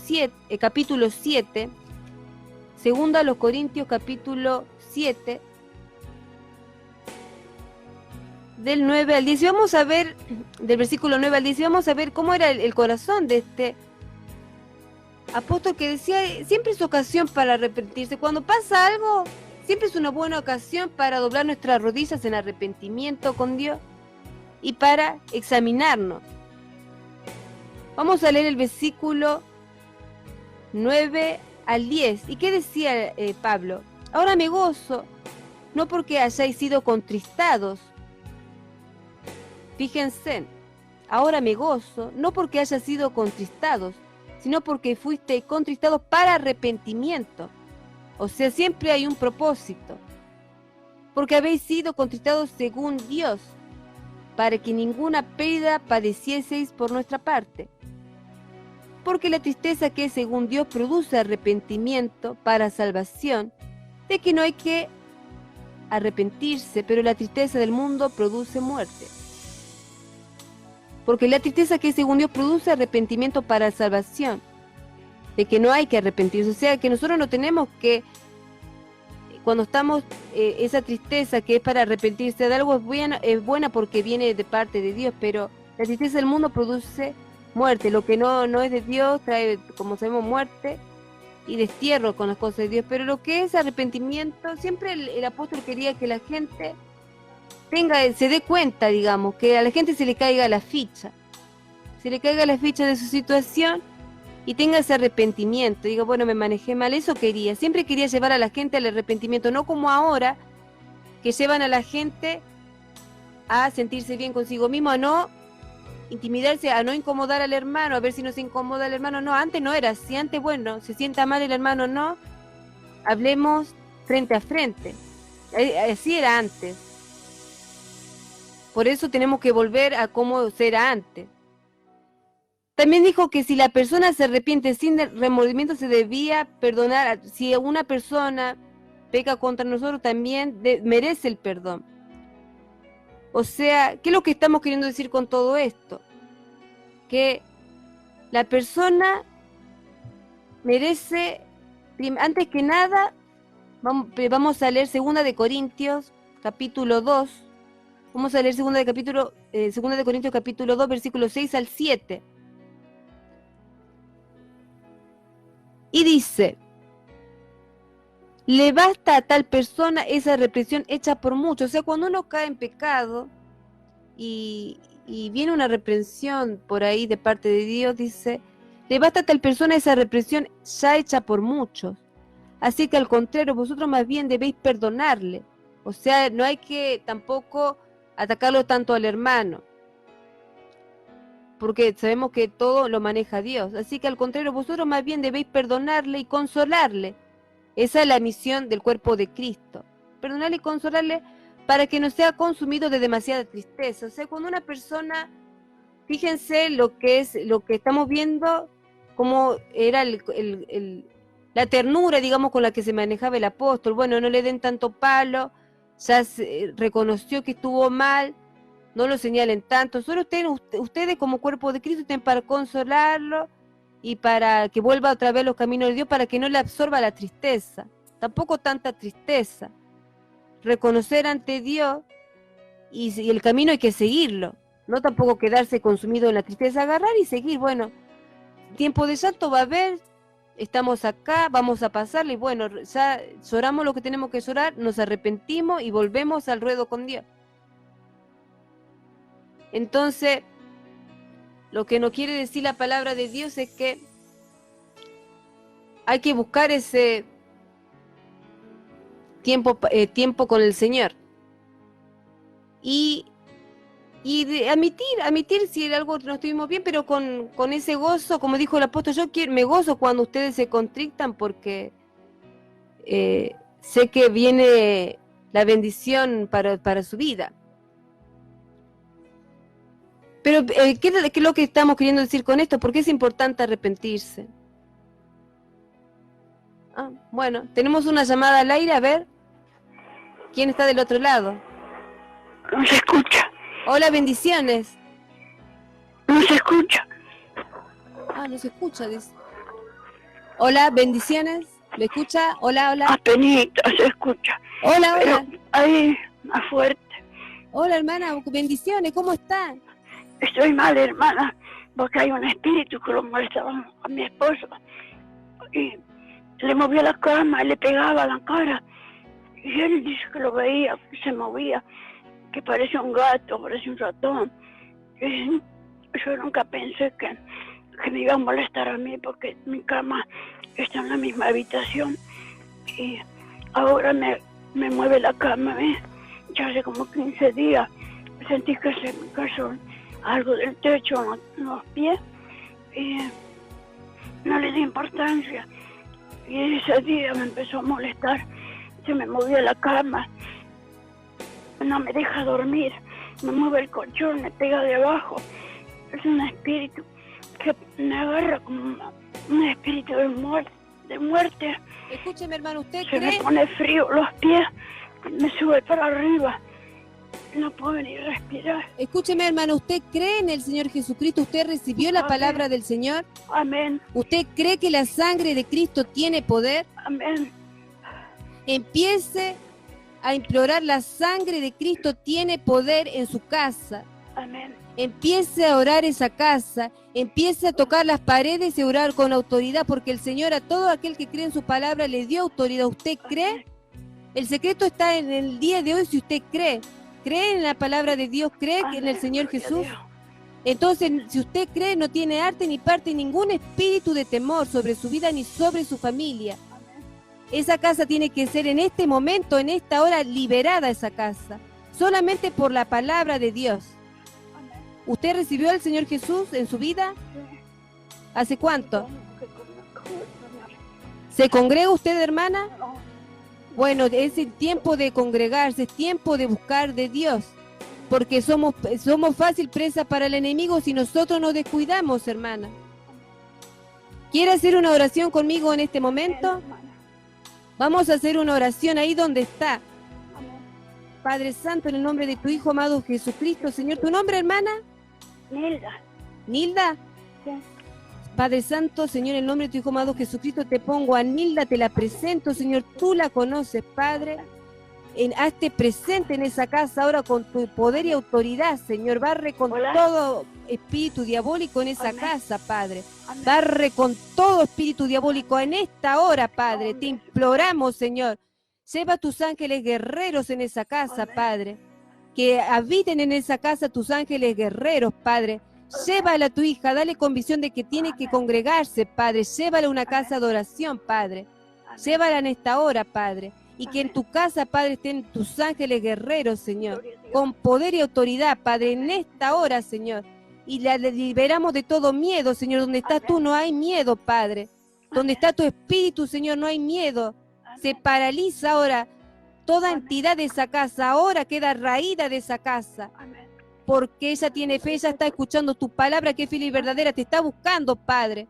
7, 2 a los Corintios, capítulo 7, del 9 al 10, y vamos a ver, del versículo 9 al 10, y vamos a ver cómo era el corazón de este apóstol que decía, siempre es ocasión para arrepentirse. Cuando pasa algo, siempre es una buena ocasión para doblar nuestras rodillas en arrepentimiento con Dios y para examinarnos. Vamos a leer el versículo 9 al 10. ¿Y qué decía Pablo? Ahora me gozo, no porque hayáis sido contristados. Fíjense, ahora me gozo, no porque hayáis sido contristados, sino porque fuisteis contristados para arrepentimiento. O sea, siempre hay un propósito. Porque habéis sido contristados según Dios, para que ninguna pérdida padecieseis por nuestra parte. Porque la tristeza que es según Dios produce arrepentimiento para salvación, de que no hay que arrepentirse, pero la tristeza del mundo produce muerte. Porque la tristeza que es según Dios produce arrepentimiento para salvación, de que no hay que arrepentirse. O sea, que nosotros no tenemos que, cuando estamos, esa tristeza que es para arrepentirse de algo es buena porque viene de parte de Dios, pero la tristeza del mundo produce muerte. Lo que no es de Dios trae, como sabemos, muerte y destierro con las cosas de Dios. Pero lo que es arrepentimiento, siempre el apóstol quería que la gente se dé cuenta, digamos, que a la gente se le caiga la ficha de su situación y tenga ese arrepentimiento. Diga, bueno, me manejé mal, eso quería. Siempre quería llevar a la gente al arrepentimiento, no como ahora, que llevan a la gente a sentirse bien consigo mismo, a no intimidarse, a no incomodar al hermano, a ver si no se incomoda el hermano. No, antes no era así. Antes, bueno, se sienta mal el hermano, no, hablemos frente a frente. Así era antes. Por eso tenemos que volver a cómo era antes. También dijo que si la persona se arrepiente sin remordimiento se debía perdonar. Si una persona peca contra nosotros, también merece el perdón. O sea, ¿qué es lo que estamos queriendo decir con todo esto? Que la persona merece, antes que nada, vamos a leer 2 de Corintios, capítulo 2. Vamos a leer 2 de Corintios, capítulo 2, versículos 6 al 7. Y dice, le basta a tal persona esa represión hecha por muchos. O sea, cuando uno cae en pecado y viene una reprensión por ahí de parte de Dios, dice, le basta a tal persona esa represión ya hecha por muchos. Así que al contrario, vosotros más bien debéis perdonarle. O sea, no hay que tampoco atacarlo tanto al hermano, porque sabemos que todo lo maneja Dios. Así que al contrario, vosotros más bien debéis perdonarle y consolarle. Esa es la misión del cuerpo de Cristo. Perdonarle y consolarle para que no sea consumido de demasiada tristeza. O sea, cuando una persona, fíjense lo que estamos viendo, cómo era la ternura, digamos, con la que se manejaba el apóstol. Bueno, no le den tanto palo, ya reconoció que estuvo mal, no lo señalen tanto. Solo ustedes como cuerpo de Cristo estén para consolarlo y para que vuelva otra vez a los caminos de Dios, para que no le absorba la tristeza. Tampoco tanta tristeza. Reconocer ante Dios y el camino hay que seguirlo. No tampoco quedarse consumido en la tristeza, agarrar y seguir. Bueno, tiempo de llanto va a haber, estamos acá, vamos a pasarle y bueno, ya lloramos lo que tenemos que llorar, nos arrepentimos y volvemos al ruedo con Dios. Entonces, lo que nos quiere decir la palabra de Dios es que hay que buscar ese tiempo con el Señor. Y admitir si algo no estuvimos bien, pero con ese gozo, como dijo el apóstol, me gozo cuando ustedes se contrictan porque sé que viene la bendición para su vida. Pero, ¿qué es lo que estamos queriendo decir con esto? ¿Por qué es importante arrepentirse? Bueno, tenemos una llamada al aire, a ver. ¿Quién está del otro lado? No se escucha. Hola, bendiciones. No se escucha. No se escucha, dice. Hola, bendiciones. ¿Me escucha? Hola, hola. Apenita se escucha. Hola, hola. Pero ahí, más fuerte. Hola, hermana, bendiciones, ¿cómo está? Estoy mal, hermana, porque hay un espíritu que lo molestaba a mi esposo. Y le movía la cama, y le pegaba la cara. Y él dice que lo veía, que se movía, que parecía un gato, parecía un ratón. Y yo nunca pensé que me iba a molestar a mí porque mi cama está en la misma habitación. Y ahora me mueve la cama, ¿ves? Ya hace como 15 días sentí que se me cayó algo del techo en los pies y no le di importancia. Y ese día me empezó a molestar, se me movía la cama, no me deja dormir, me mueve el colchón, me pega de abajo. Es un espíritu que me agarra como un espíritu de muerte. Escúcheme, hermano, ¿usted se cree? Me pone frío los pies, me sube para arriba, no puedo ni respirar. Escúcheme, hermano, ¿usted cree en el Señor Jesucristo? ¿Usted recibió la palabra del Señor? Amén. ¿Usted cree que la sangre de Cristo tiene poder? Amén. Empiece a implorar, la sangre de Cristo tiene poder en su casa. Amén. Empiece a orar esa casa, empiece a tocar las paredes y a orar con autoridad, porque el Señor a todo aquel que cree en su palabra le dio autoridad. ¿Usted cree? El secreto está en el día de hoy si usted cree. ¿Cree en la palabra de Dios? ¿Cree en el Señor Jesús? Entonces, si usted cree, no tiene arte ni parte ningún espíritu de temor sobre su vida ni sobre su familia. Esa casa tiene que ser en este momento, en esta hora, liberada esa casa. Solamente por la palabra de Dios. ¿Usted recibió al Señor Jesús en su vida? ¿Hace cuánto? ¿Se congrega usted, hermana? Bueno, es el tiempo de congregarse, es tiempo de buscar de Dios. Porque somos fácil presa para el enemigo si nosotros nos descuidamos, hermana. ¿Quiere hacer una oración conmigo en este momento? Vamos a hacer una oración ahí donde está. Padre Santo, en el nombre de tu Hijo amado Jesucristo, Señor, ¿tu nombre, hermana? Nilda. ¿Nilda? Sí. Padre Santo, Señor, en el nombre de tu Hijo amado Jesucristo, te pongo a Nilda, te la presento, Señor, tú la conoces, Padre. Hazte presente en esa casa ahora con tu poder y autoridad, Señor. Barre con todo espíritu diabólico en esa casa, Padre. Amén. Barre con todo espíritu diabólico en esta hora, Padre. Amén. Te imploramos, Señor. Lleva tus ángeles guerreros en esa casa, Amén. Padre. Que habiten en esa casa tus ángeles guerreros, Padre. Llévala a tu hija, dale convicción de que tiene que congregarse, Padre. Llévala a una casa de oración, Padre. Llévala en esta hora, Padre. Y que en tu casa, Padre, estén tus ángeles guerreros, Señor, con poder y autoridad, Padre, en esta hora, Señor. Y la liberamos de todo miedo, Señor. Donde estás tú no hay miedo, Padre. Donde está tu espíritu, Señor, no hay miedo. Se paraliza ahora toda entidad de esa casa. Ahora queda raída de esa casa. Porque ella tiene fe, ella está escuchando tu palabra que es fiel y verdadera. Te está buscando, Padre.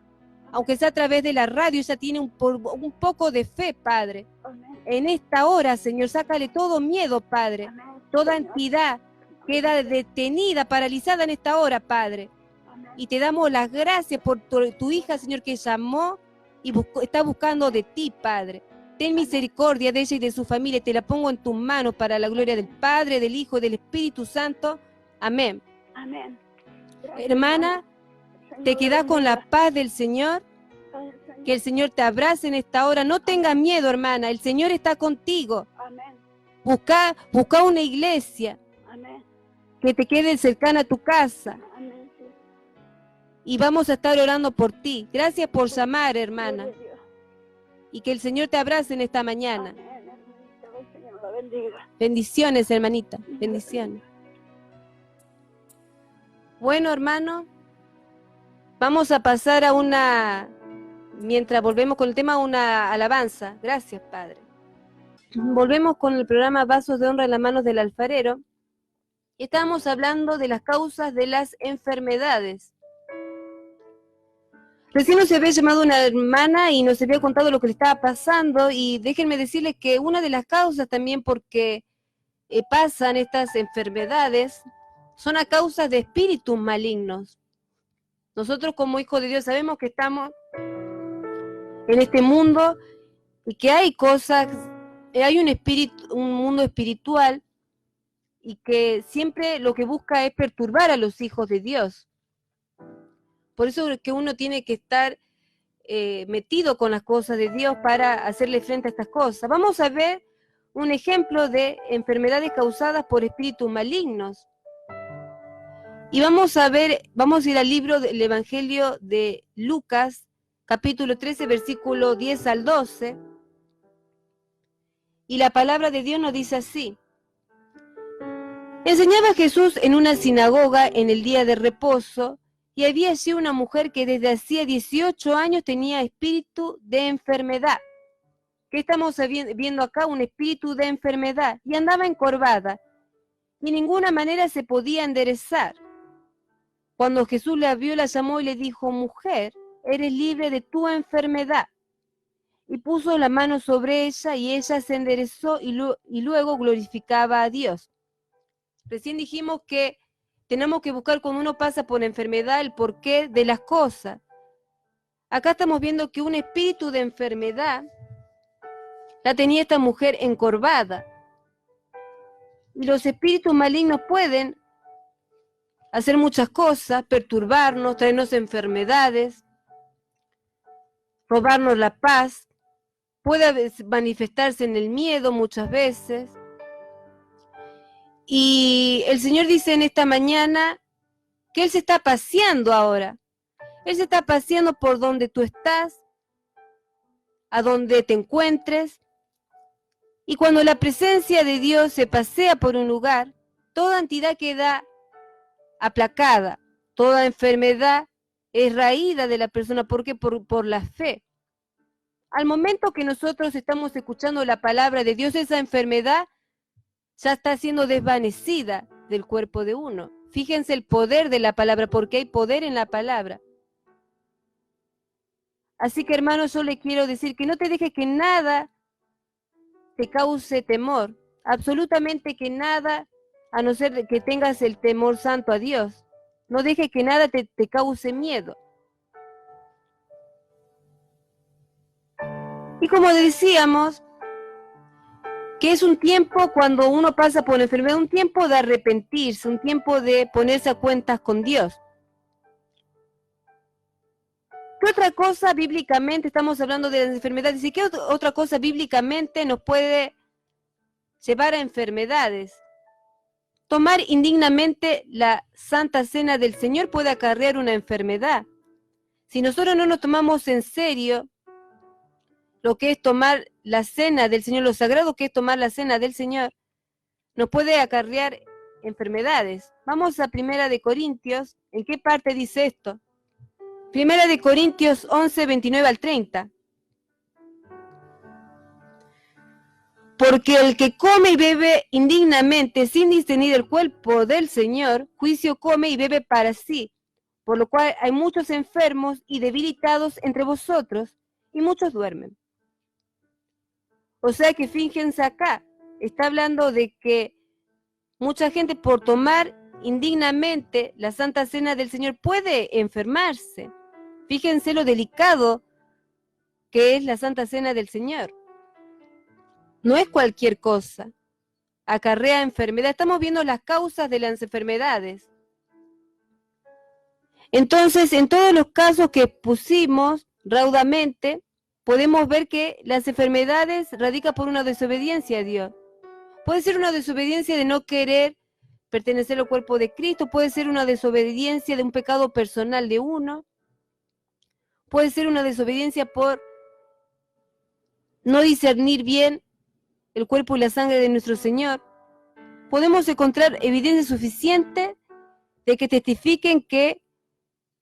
Aunque sea a través de la radio, ella tiene un poco de fe, Padre. En esta hora, Señor, sácale todo miedo, Padre. Toda entidad queda detenida, paralizada en esta hora, Padre. Y te damos las gracias por tu hija, Señor, que llamó y está buscando de ti, Padre. Ten misericordia de ella y de su familia. Te la pongo en tus manos para la gloria del Padre, del Hijo y del Espíritu Santo. Amén. Amén. Hermana, te quedas con la paz del Señor. Que el Señor te abrace en esta hora. No tengas miedo, hermana. El Señor está contigo. Amén. Busca una iglesia. Amén. Que te quede cercana a tu casa. Amén. Sí. Y vamos a estar orando por ti. Gracias por llamar, hermana. Gloria a Dios. Y que el Señor te abrace en esta mañana. Amén, hermanita. Que el Señor la bendiga. Bendiciones, hermanita. Bendiciones. Bueno, hermano, vamos a pasar a mientras volvemos con el tema, una alabanza. Gracias, Padre. Volvemos con el programa Vasos de Honra en las manos del alfarero. Y estábamos hablando de las causas de las enfermedades. Recién nos había llamado una hermana y nos había contado lo que le estaba pasando, y déjenme decirles que una de las causas también porque pasan estas enfermedades son a causas de espíritus malignos. Nosotros como hijos de Dios sabemos que estamos en este mundo y que hay cosas, hay un mundo espiritual, y que siempre lo que busca es perturbar a los hijos de Dios. Por eso es que uno tiene que estar metido con las cosas de Dios para hacerle frente a estas cosas. Vamos a ver un ejemplo de enfermedades causadas por espíritus malignos. Y vamos a ir al libro del Evangelio de Lucas, capítulo 13, versículo 10 al 12. Y la palabra de Dios nos dice así. Enseñaba Jesús en una sinagoga en el día de reposo, y había allí una mujer que desde hacía 18 años tenía espíritu de enfermedad. ¿Qué estamos viendo acá? Un espíritu de enfermedad. Y andaba encorvada, y de ninguna manera se podía enderezar. Cuando Jesús la vio, la llamó y le dijo: mujer, eres libre de tu enfermedad. Y puso la mano sobre ella, y ella se enderezó y luego glorificaba a Dios. Recién dijimos que tenemos que buscar cuando uno pasa por enfermedad el porqué de las cosas. Acá estamos viendo que un espíritu de enfermedad la tenía esta mujer encorvada. Y los espíritus malignos pueden hacer muchas cosas, perturbarnos, traernos enfermedades, robarnos la paz, puede manifestarse en el miedo muchas veces. Y el Señor dice en esta mañana que Él se está paseando ahora. Él se está paseando por donde tú estás, a donde te encuentres. Y cuando la presencia de Dios se pasea por un lugar, toda entidad queda aplacada, toda enfermedad es raída de la persona. ¿Por qué? Por la fe. Al momento que nosotros estamos escuchando la palabra de Dios, esa enfermedad ya está siendo desvanecida del cuerpo de uno. Fíjense el poder de la palabra, porque hay poder en la palabra. Así que, hermanos, yo le quiero decir que no te dejes que nada te cause temor, absolutamente que nada, a no ser que tengas el temor santo a Dios. No dejes que nada te cause miedo. Y como decíamos, que es un tiempo cuando uno pasa por enfermedad, un tiempo de arrepentirse, un tiempo de ponerse a cuentas con Dios. ¿Qué otra cosa bíblicamente, estamos hablando de las enfermedades, y qué otra cosa bíblicamente nos puede llevar a enfermedades? Tomar indignamente la Santa Cena del Señor puede acarrear una enfermedad. Si nosotros no nos tomamos en serio lo que es tomar la cena del Señor, lo sagrado que es tomar la cena del Señor, nos puede acarrear enfermedades. Vamos a 1 Corintios. ¿En qué parte dice esto? 1 Corintios 11, 29 al 30. Porque el que come y bebe indignamente, sin discernir el cuerpo del Señor, juicio come y bebe para sí. Por lo cual hay muchos enfermos y debilitados entre vosotros, y muchos duermen. O sea que fíjense acá, está hablando de que mucha gente por tomar indignamente la Santa Cena del Señor puede enfermarse. Fíjense lo delicado que es la Santa Cena del Señor. No es cualquier cosa. Acarrea enfermedad. Estamos viendo las causas de las enfermedades. Entonces, en todos los casos que pusimos raudamente, podemos ver que las enfermedades radican por una desobediencia a Dios. Puede ser una desobediencia de no querer pertenecer al cuerpo de Cristo, puede ser una desobediencia de un pecado personal de uno, puede ser una desobediencia por no discernir bien el cuerpo y la sangre de nuestro Señor. Podemos encontrar evidencia suficiente de que testifiquen que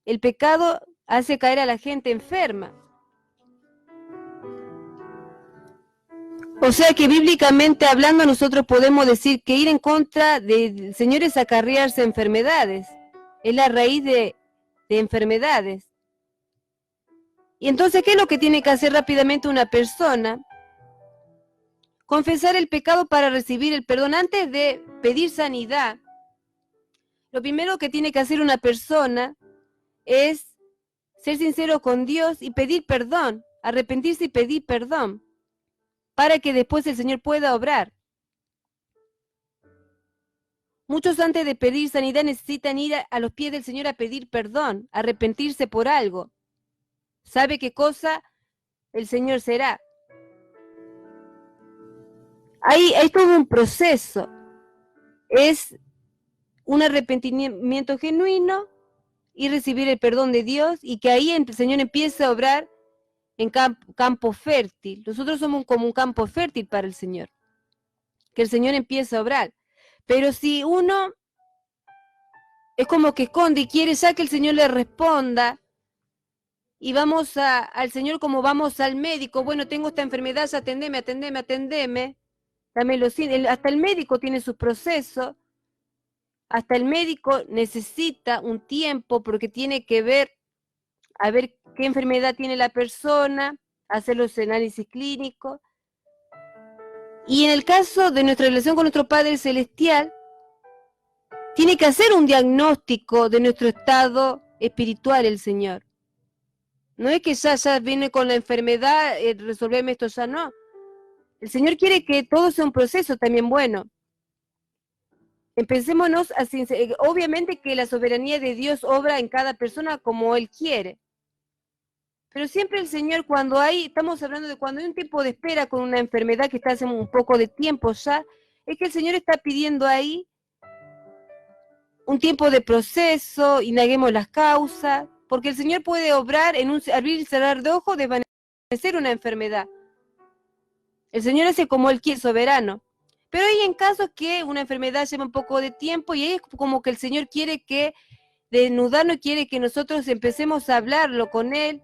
el pecado hace caer a la gente enferma. O sea que bíblicamente hablando nosotros podemos decir que ir en contra del Señor es acarrearse enfermedades. Es la raíz de enfermedades. Y entonces, ¿qué es lo que tiene que hacer rápidamente una persona? Confesar el pecado para recibir el perdón. Antes de pedir sanidad, lo primero que tiene que hacer una persona es ser sincero con Dios y pedir perdón, arrepentirse y pedir perdón, para que después el Señor pueda obrar. Muchos antes de pedir sanidad necesitan ir a los pies del Señor a pedir perdón, arrepentirse por algo. ¿Sabe qué cosa el Señor será? Hay todo un proceso. Es un arrepentimiento genuino y recibir el perdón de Dios, y que ahí el Señor empiece a obrar en campo fértil. Nosotros somos como un campo fértil para el Señor. Que el Señor empiece a obrar. Pero si uno es como que esconde y quiere ya que el Señor le responda, y vamos al Señor como vamos al médico, bueno, tengo esta enfermedad, ya atendeme, dámelo sin. Hasta el médico tiene sus procesos, hasta el médico necesita un tiempo porque tiene que ver, a ver qué enfermedad tiene la persona, hacer los análisis clínicos. Y en el caso de nuestra relación con nuestro Padre Celestial, tiene que hacer un diagnóstico de nuestro estado espiritual el Señor. No es que ya viene con la enfermedad, resolverme esto ya, no. El Señor quiere que todo sea un proceso también bueno. Empecémonos a obviamente que la soberanía de Dios obra en cada persona como Él quiere. Pero siempre el Señor, estamos hablando de cuando hay un tiempo de espera con una enfermedad que está hace un poco de tiempo ya, es que el Señor está pidiendo ahí un tiempo de proceso, indaguemos las causas, porque el Señor puede obrar en un abrir y cerrar de ojos, desvanecer una enfermedad. El Señor hace como Él quiere, soberano. Pero hay en casos que una enfermedad lleva un poco de tiempo y ahí es como que el Señor quiere que desnudarnos, quiere que nosotros empecemos a hablarlo con Él,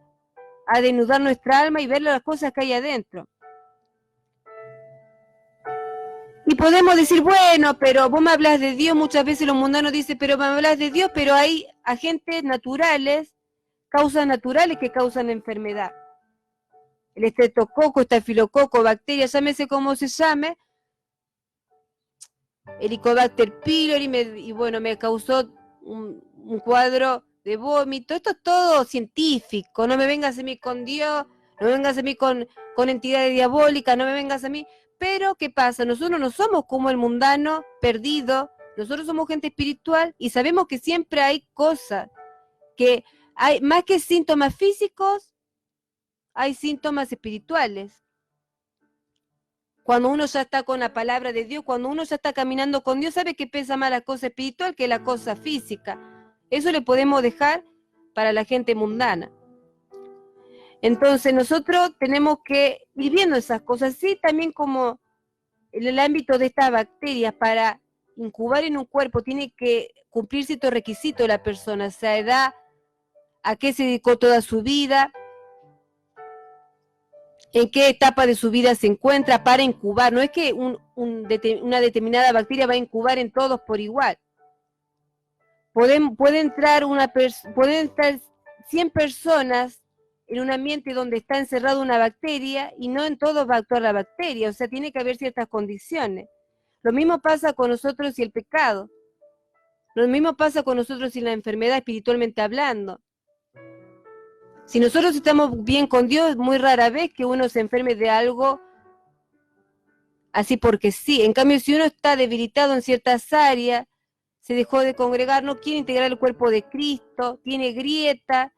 a desnudar nuestra alma y ver las cosas que hay adentro. Y podemos decir, bueno, pero vos me hablas de Dios, muchas veces los mundanos dicen, pero me hablas de Dios, pero hay agentes naturales, causas naturales que causan enfermedad. El estreptococo, estafilococo, bacteria, llámese como se llame, Helicobacter pylori, y bueno, me causó un cuadro de vómito. Esto es todo científico, no me vengas a mí con Dios, no me vengas a mí con entidades diabólicas, no me vengas a mí. Pero, ¿qué pasa? Nosotros no somos como el mundano perdido, nosotros somos gente espiritual y sabemos que siempre hay cosas, que hay más que síntomas físicos, hay síntomas espirituales. Cuando uno ya está con la palabra de Dios, cuando uno ya está caminando con Dios, sabe que pesa más la cosa espiritual que la cosa física. Eso le podemos dejar para la gente mundana. Entonces nosotros tenemos que ir viendo esas cosas, sí, también como en el ámbito de estas bacterias, para incubar en un cuerpo tiene que cumplir ciertos requisitos la persona, o sea, edad, a qué se dedicó toda su vida, en qué etapa de su vida se encuentra para incubar. No es que una determinada bacteria va a incubar en todos por igual. Puede entrar 100 personas en un ambiente donde está encerrada una bacteria y no en todos va a actuar la bacteria, o sea, tiene que haber ciertas condiciones. Lo mismo pasa con nosotros y el pecado. Lo mismo pasa con nosotros y la enfermedad, espiritualmente hablando. Si nosotros estamos bien con Dios, muy rara vez que uno se enferme de algo así porque sí. En cambio, si uno está debilitado en ciertas áreas, se dejó de congregar, no quiere integrar el cuerpo de Cristo, tiene grieta,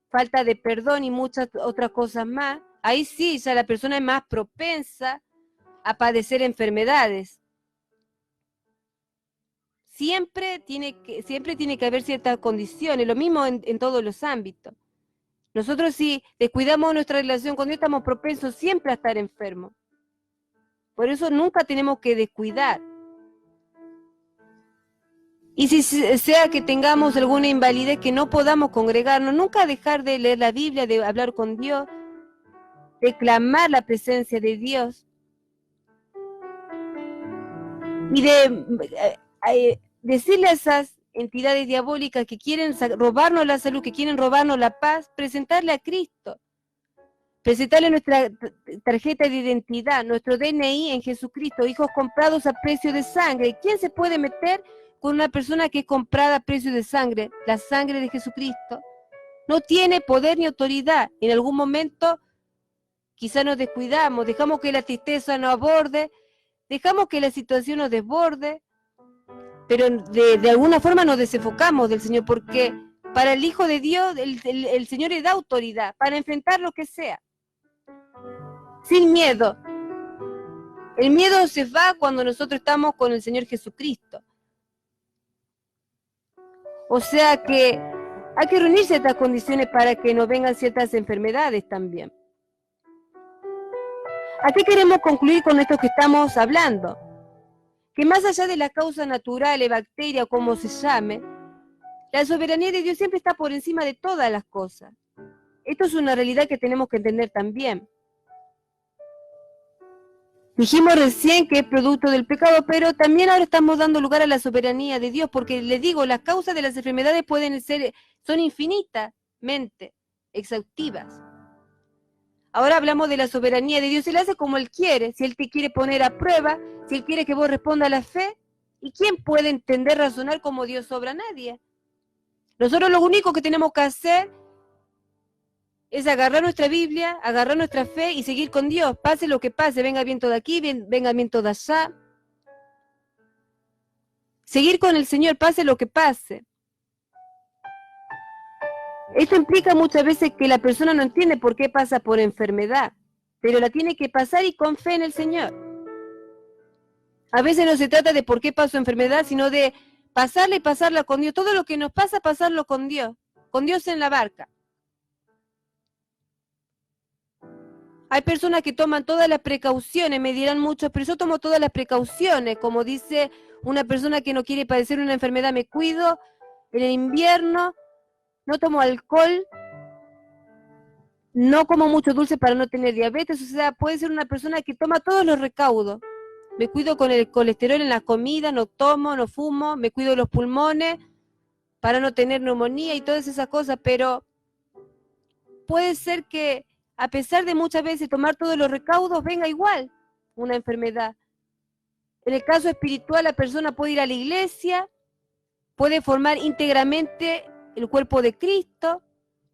falta de perdón y muchas otras cosas más, ahí sí, ya la persona es más propensa a padecer enfermedades. Siempre tiene que haber ciertas condiciones, lo mismo en todos los ámbitos. Nosotros si descuidamos nuestra relación con Dios, estamos propensos siempre a estar enfermos. Por eso nunca tenemos que descuidar. Y si sea que tengamos alguna invalidez, que no podamos congregarnos, nunca dejar de leer la Biblia, de hablar con Dios, de clamar la presencia de Dios y de decirle a esas entidades diabólicas que quieren robarnos la salud, que quieren robarnos la paz, presentarle a Cristo, presentarle nuestra tarjeta de identidad, nuestro DNI en Jesucristo, hijos comprados a precio de sangre. ¿Quién se puede meter con una persona que es comprada a precio de sangre? La sangre de Jesucristo. No tiene poder ni autoridad. En algún momento quizá nos descuidamos, dejamos que la tristeza nos aborde, dejamos que la situación nos desborde, pero de alguna forma nos desenfocamos del Señor, porque para el Hijo de Dios el Señor le da autoridad para enfrentar lo que sea, sin miedo. El miedo se va cuando nosotros estamos con el Señor Jesucristo. O sea que hay que reunir ciertas condiciones para que no vengan ciertas enfermedades también. ¿A qué queremos concluir con esto que estamos hablando? Que más allá de la causa natural, bacteria o como se llame, la soberanía de Dios siempre está por encima de todas las cosas. Esto es una realidad que tenemos que entender también. Dijimos recién que es producto del pecado, pero también ahora estamos dando lugar a la soberanía de Dios, porque les digo, las causas de las enfermedades son infinitamente exhaustivas. Ahora hablamos de la soberanía de Dios. Él hace como Él quiere. Si Él te quiere poner a prueba, si Él quiere que vos respondas a la fe, ¿y quién puede entender, razonar como Dios obra? Nadie. Nosotros lo único que tenemos que hacer es agarrar nuestra Biblia, agarrar nuestra fe y seguir con Dios. Pase lo que pase, venga el viento de aquí, venga el viento de allá. Seguir con el Señor, pase lo que pase. Esto implica muchas veces que la persona no entiende por qué pasa por enfermedad, pero la tiene que pasar y con fe en el Señor. A veces no se trata de por qué pasó enfermedad, sino de pasarla y pasarla con Dios. Todo lo que nos pasa, pasarlo con Dios en la barca. Hay personas que toman todas las precauciones, me dirán muchos, pero yo tomo todas las precauciones, como dice una persona que no quiere padecer una enfermedad, me cuido en el invierno, no tomo alcohol, no como mucho dulce para no tener diabetes, o sea, puede ser una persona que toma todos los recaudos. Me cuido con el colesterol en la comida, no tomo, no fumo, me cuido los pulmones para no tener neumonía y todas esas cosas, pero puede ser que a pesar de muchas veces tomar todos los recaudos, venga igual una enfermedad. En el caso espiritual, la persona puede ir a la iglesia, puede formar íntegramente el cuerpo de Cristo,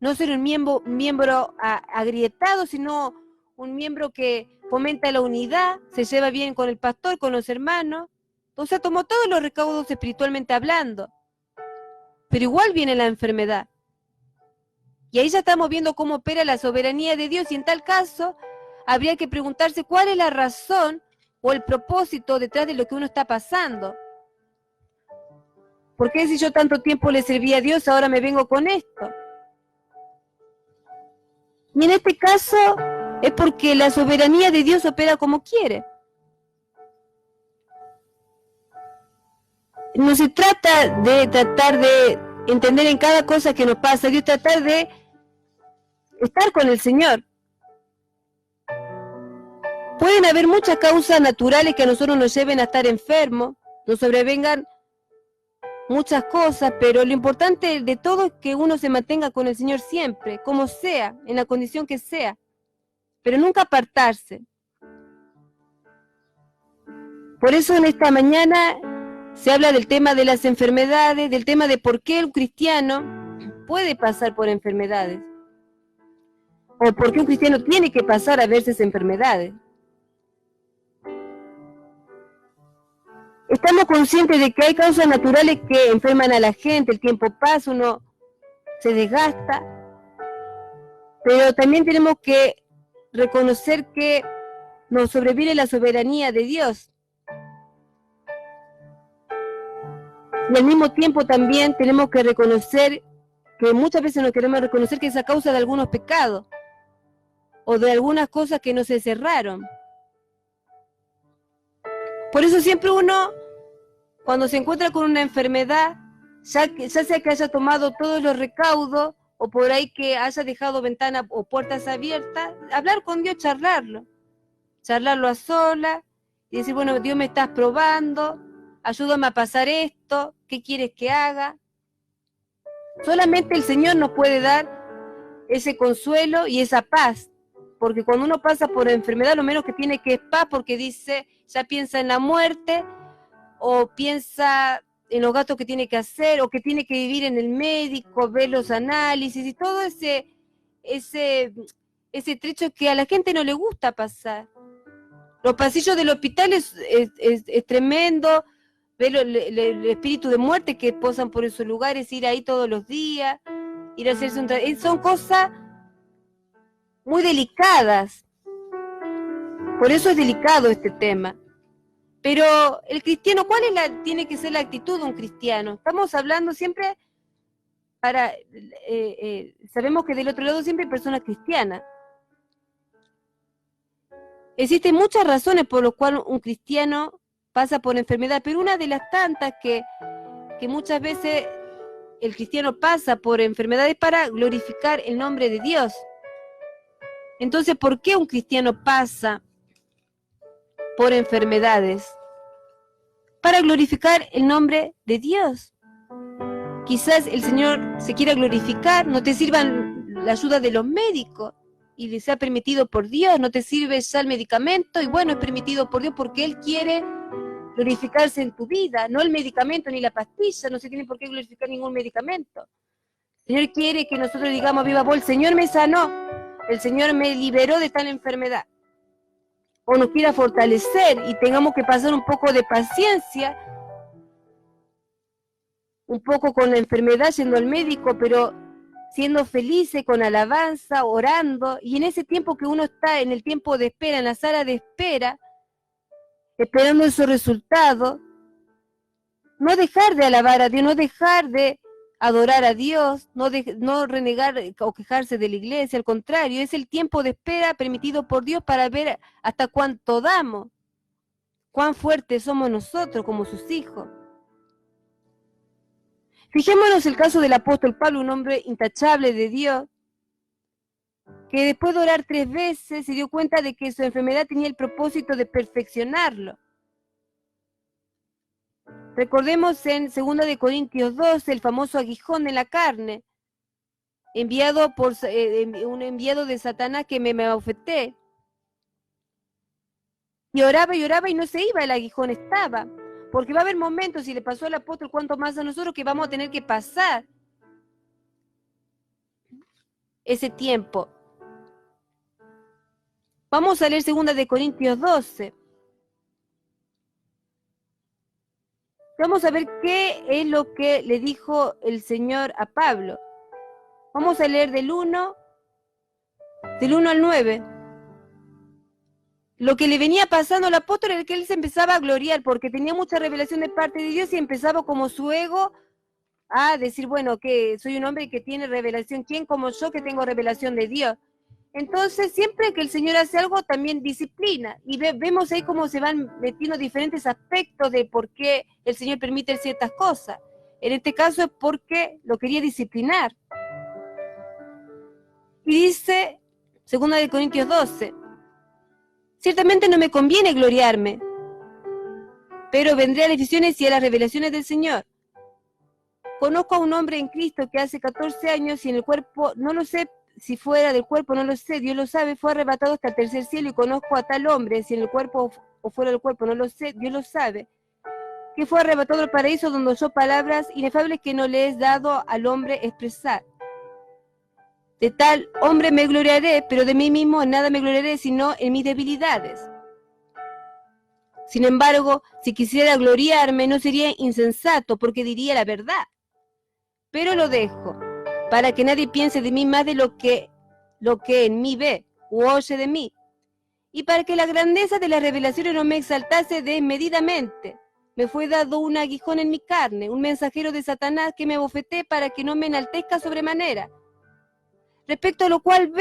no ser un miembro agrietado, sino un miembro que fomenta la unidad, se lleva bien con el pastor, con los hermanos. Entonces tomó todos los recaudos espiritualmente hablando, pero igual viene la enfermedad. Y ahí ya estamos viendo cómo opera la soberanía de Dios, y en tal caso habría que preguntarse cuál es la razón o el propósito detrás de lo que uno está pasando. ¿Por qué si yo tanto tiempo le serví a Dios, ahora me vengo con esto? Y en este caso es porque la soberanía de Dios opera como quiere. No se trata de tratar de entender en cada cosa que nos pasa, Dios tratar de estar con el Señor. Pueden haber muchas causas naturales que a nosotros nos lleven a estar enfermos, nos sobrevengan muchas cosas, pero lo importante de todo es que uno se mantenga con el Señor siempre, como sea, en la condición que sea, pero nunca apartarse. Por eso en esta mañana se habla del tema de las enfermedades, del tema de por qué un cristiano puede pasar por enfermedades, o por qué un cristiano tiene que pasar a veces enfermedades. Estamos conscientes de que hay causas naturales que enferman a la gente, el tiempo pasa, uno se desgasta, pero también tenemos que reconocer que nos sobrevive la soberanía de Dios. Y al mismo tiempo también tenemos que reconocer que muchas veces no queremos reconocer que es a causa de algunos pecados o de algunas cosas que no se cerraron. Por eso siempre uno, cuando se encuentra con una enfermedad, ya sea que haya tomado todos los recaudos o por ahí que haya dejado ventanas o puertas abiertas, hablar con Dios, charlarlo a solas y decir, bueno, Dios me estás probando, ayúdame a pasar esto, ¿qué quieres que haga? Solamente el Señor nos puede dar ese consuelo y esa paz, porque cuando uno pasa por enfermedad, lo menos que tiene que es paz, porque dice, ya piensa en la muerte, o piensa en los gastos que tiene que hacer, o que tiene que vivir en el médico, ver los análisis, y todo ese trecho que a la gente no le gusta pasar. Los pasillos del hospital es tremendo, ver el espíritu de muerte que posan por esos lugares, ir ahí todos los días, ir a hacerse un tratamiento, son cosas muy delicadas. Por eso es delicado este tema. Pero el cristiano, ¿cuál tiene que ser la actitud de un cristiano? Estamos hablando siempre sabemos que del otro lado siempre hay personas cristianas. Existen muchas razones por las cuales un cristiano pasa por enfermedad, pero una de las tantas que muchas veces el cristiano pasa por enfermedades para glorificar el nombre de Dios. Entonces, ¿por qué un cristiano pasa por enfermedades? Para glorificar el nombre de Dios. Quizás el Señor se quiera glorificar, no te sirvan la ayuda de los médicos y les ha permitido por Dios, no te sirve ya el medicamento y bueno, es permitido por Dios porque Él quiere glorificarse en tu vida, no el medicamento ni la pastilla, no se tiene por qué glorificar ningún medicamento. El Señor quiere que nosotros digamos viva voz, el Señor me sanó, el Señor me liberó de tal enfermedad. O nos quiera fortalecer y tengamos que pasar un poco de paciencia, un poco con la enfermedad yendo al médico, pero siendo felices, con alabanza, orando, y en ese tiempo que uno está en el tiempo de espera, en la sala de espera, esperando esos resultados, no dejar de alabar a Dios, no dejar de adorar a Dios, no renegar o quejarse de la iglesia, al contrario, es el tiempo de espera permitido por Dios para ver hasta cuánto damos, cuán fuertes somos nosotros como sus hijos. Fijémonos el caso del apóstol Pablo, un hombre intachable de Dios, que después de orar 3 veces se dio cuenta de que su enfermedad tenía el propósito de perfeccionarlo. Recordemos en 2 de Corintios 12 el famoso aguijón en la carne, enviado por un enviado de Satanás que me abofeté. Y oraba y no se iba, el aguijón estaba. Porque va a haber momentos, si le pasó al apóstol, cuánto más a nosotros, que vamos a tener que pasar ese tiempo. Vamos a leer 2 de Corintios 12. Vamos a ver qué es lo que le dijo el Señor a Pablo. Vamos a leer del 1 al 9. Lo que le venía pasando al apóstol era que él se empezaba a gloriar porque tenía mucha revelación de parte de Dios y empezaba como su ego a decir, bueno, que soy un hombre que tiene revelación. ¿Quién como yo que tengo revelación de Dios? Entonces, siempre que el Señor hace algo, también disciplina. Y vemos ahí cómo se van metiendo diferentes aspectos de por qué el Señor permite ciertas cosas. En este caso es porque lo quería disciplinar. Y dice, 2 Corintios 12, ciertamente no me conviene gloriarme, pero vendré a las visiones y a las revelaciones del Señor. Conozco a un hombre en Cristo que hace 14 años y en el cuerpo, no lo sé, si fuera del cuerpo no lo sé, Dios lo sabe, fue arrebatado hasta el tercer cielo, y conozco a tal hombre, si en el cuerpo o fuera del cuerpo no lo sé, Dios lo sabe, que fue arrebatado al paraíso donde oyó palabras inefables que no le es dado al hombre expresar. De tal hombre me gloriaré, pero de mí mismo en nada me gloriaré, sino en mis debilidades. Sin embargo, si quisiera gloriarme, no sería insensato, porque diría la verdad. Pero lo dejo, para que nadie piense de mí más de lo que en mí ve u oye de mí, y para que la grandeza de las revelaciones no me exaltase desmedidamente. Me fue dado un aguijón en mi carne, un mensajero de Satanás que me abofeté para que no me enaltezca sobremanera. Respecto a lo cual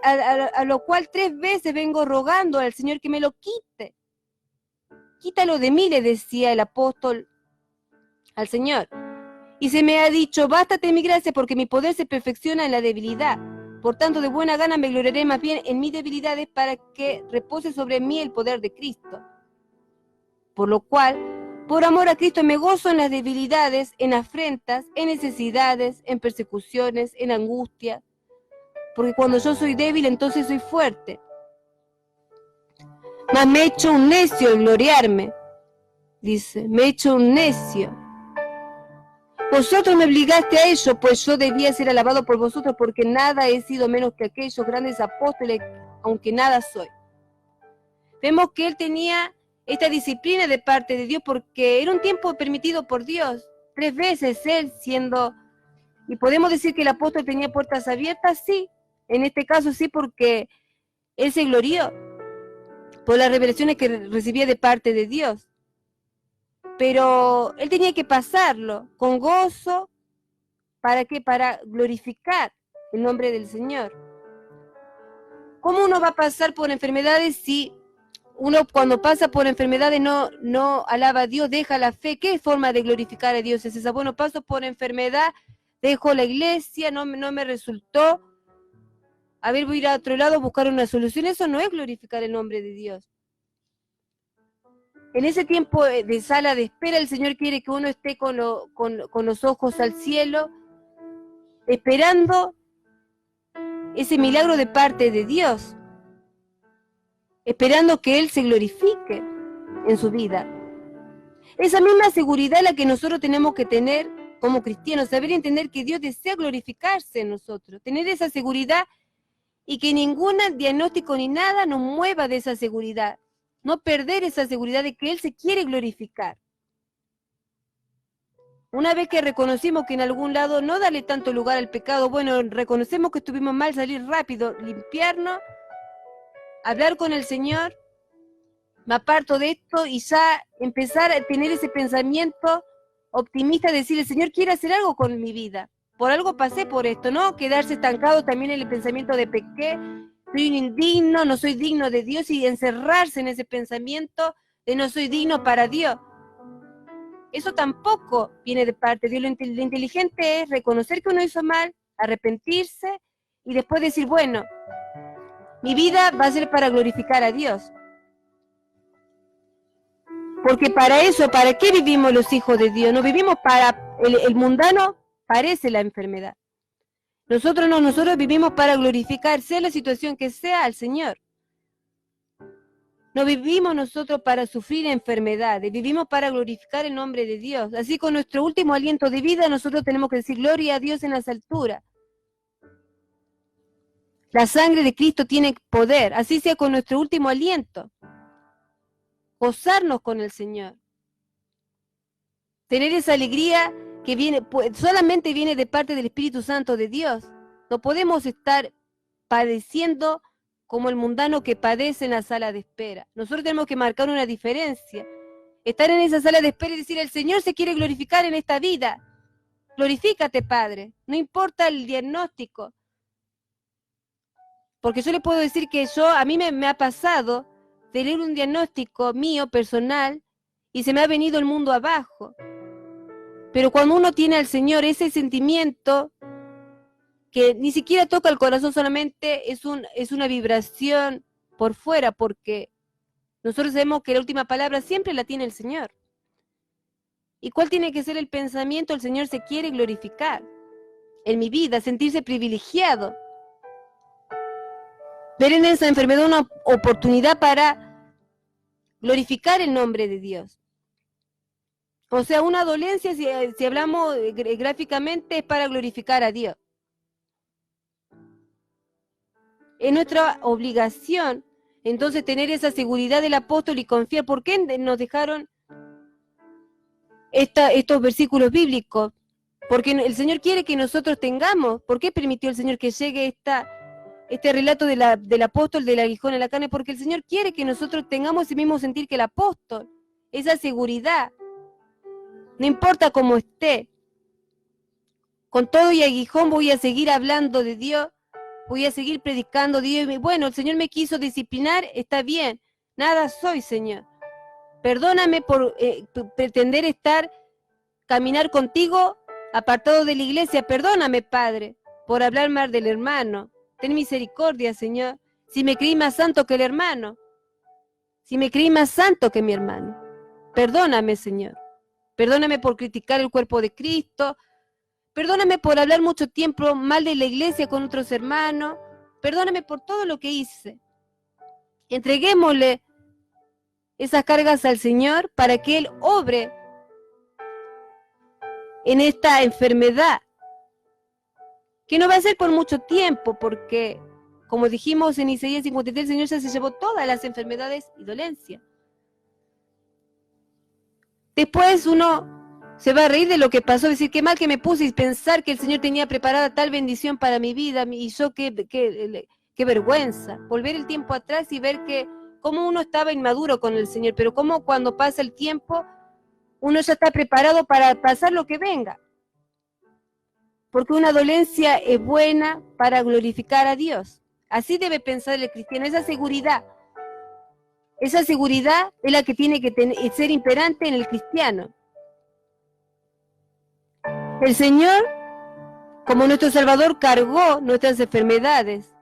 a lo cual 3 veces vengo rogando al Señor que me lo quite. Quítalo de mí, le decía el apóstol al Señor. Y se me ha dicho, bástate mi gracia, porque mi poder se perfecciona en la debilidad. Por tanto, de buena gana me gloriaré más bien en mis debilidades, para que repose sobre mí el poder de Cristo. Por lo cual, por amor a Cristo me gozo en las debilidades, en afrentas, en necesidades, en persecuciones, en angustia, porque cuando yo soy débil, entonces soy fuerte. Mas me he hecho un necio en gloriarme, dice, me he hecho un necio. Vosotros me obligaste a ello, pues yo debía ser alabado por vosotros, porque nada he sido menos que aquellos grandes apóstoles, aunque nada soy. Vemos que él tenía esta disciplina de parte de Dios, porque era un tiempo permitido por Dios. 3 veces él siendo, y podemos decir que el apóstol tenía puertas abiertas, sí, en este caso sí, porque él se glorió por las revelaciones que recibía de parte de Dios. Pero él tenía que pasarlo con gozo. ¿Para qué? Para glorificar el nombre del Señor. ¿Cómo uno va a pasar por enfermedades si uno cuando pasa por enfermedades no alaba a Dios, deja la fe? ¿Qué forma de glorificar a Dios es esa? Bueno, paso por enfermedad, dejo la iglesia, no me resultó. A ver, voy a ir a otro lado a buscar una solución. Eso no es glorificar el nombre de Dios. En ese tiempo de sala de espera, el Señor quiere que uno esté con los ojos al cielo, esperando ese milagro de parte de Dios, esperando que Él se glorifique en su vida. Esa misma seguridad es la que nosotros tenemos que tener como cristianos, saber entender que Dios desea glorificarse en nosotros, tener esa seguridad y que ningún diagnóstico ni nada nos mueva de esa seguridad. No perder esa seguridad de que Él se quiere glorificar. Una vez que reconocimos que en algún lado no darle tanto lugar al pecado, bueno, reconocemos que estuvimos mal, salir rápido, limpiarnos, hablar con el Señor, me aparto de esto y ya empezar a tener ese pensamiento optimista, decir, el Señor quiere hacer algo con mi vida. Por algo pasé por esto, ¿no? Quedarse estancado también en el pensamiento de pequé, soy un indigno, no soy digno de Dios, y encerrarse en ese pensamiento de no soy digno para Dios. Eso tampoco viene de parte de Dios. Lo inteligente es reconocer que uno hizo mal, arrepentirse y después decir, bueno, mi vida va a ser para glorificar a Dios. Porque para eso, ¿para qué vivimos los hijos de Dios? No vivimos para el mundano, parece la enfermedad. Nosotros vivimos para glorificar, sea la situación que sea, al Señor. No vivimos nosotros para sufrir enfermedades, vivimos para glorificar el nombre de Dios. Así, con nuestro último aliento de vida, nosotros tenemos que decir gloria a Dios en las alturas. La sangre de Cristo tiene poder, así sea con nuestro último aliento. Gozarnos con el Señor. Tener esa alegría que viene, solamente viene de parte del Espíritu Santo de Dios. No podemos estar padeciendo como el mundano que padece en la sala de espera. Nosotros tenemos que marcar una diferencia. Estar en esa sala de espera y decir, el Señor se quiere glorificar en esta vida. Glorifícate, Padre. No importa el diagnóstico. Porque yo le puedo decir que a mí me ha pasado de leer un diagnóstico mío, personal, y se me ha venido el mundo abajo. Pero cuando uno tiene al Señor ese sentimiento que ni siquiera toca el corazón, solamente es una vibración por fuera, porque nosotros sabemos que la última palabra siempre la tiene el Señor. ¿Y cuál tiene que ser el pensamiento? El Señor se quiere glorificar en mi vida, sentirse privilegiado. Ver en esa enfermedad una oportunidad para glorificar el nombre de Dios. O sea, una dolencia, si hablamos gráficamente, es para glorificar a Dios. Es nuestra obligación, entonces, tener esa seguridad del apóstol y confiar. ¿Por qué nos dejaron estos versículos bíblicos? Porque el Señor quiere que nosotros tengamos. ¿Por qué permitió el Señor que llegue este relato del apóstol del aguijón en la carne? Porque el Señor quiere que nosotros tengamos ese mismo sentir que el apóstol, esa seguridad. No importa cómo esté, con todo y aguijón voy a seguir hablando de Dios, voy a seguir predicando Dios. Bueno, el Señor me quiso disciplinar, está bien, nada soy, Señor. Perdóname por pretender caminar contigo apartado de la iglesia. Perdóname, Padre, por hablar mal del hermano. Ten misericordia, Señor, si me creí más santo que el hermano, si me creí más santo que mi hermano. Perdóname, Señor. Perdóname por criticar el cuerpo de Cristo. Perdóname por hablar mucho tiempo mal de la iglesia con otros hermanos. Perdóname por todo lo que hice. Entreguémosle esas cargas al Señor para que Él obre en esta enfermedad, que no va a ser por mucho tiempo, porque, como dijimos en Isaías 53, el Señor ya se llevó todas las enfermedades y dolencias. Después uno se va a reír de lo que pasó, decir qué mal que me puse y pensar que el Señor tenía preparada tal bendición para mi vida, y yo qué vergüenza, volver el tiempo atrás y ver que cómo uno estaba inmaduro con el Señor, pero cómo cuando pasa el tiempo uno ya está preparado para pasar lo que venga. Porque una dolencia es buena para glorificar a Dios. Así debe pensar el cristiano, esa seguridad. Esa seguridad es la que tiene que ser imperante en el cristiano. El Señor, como nuestro Salvador, cargó nuestras enfermedades.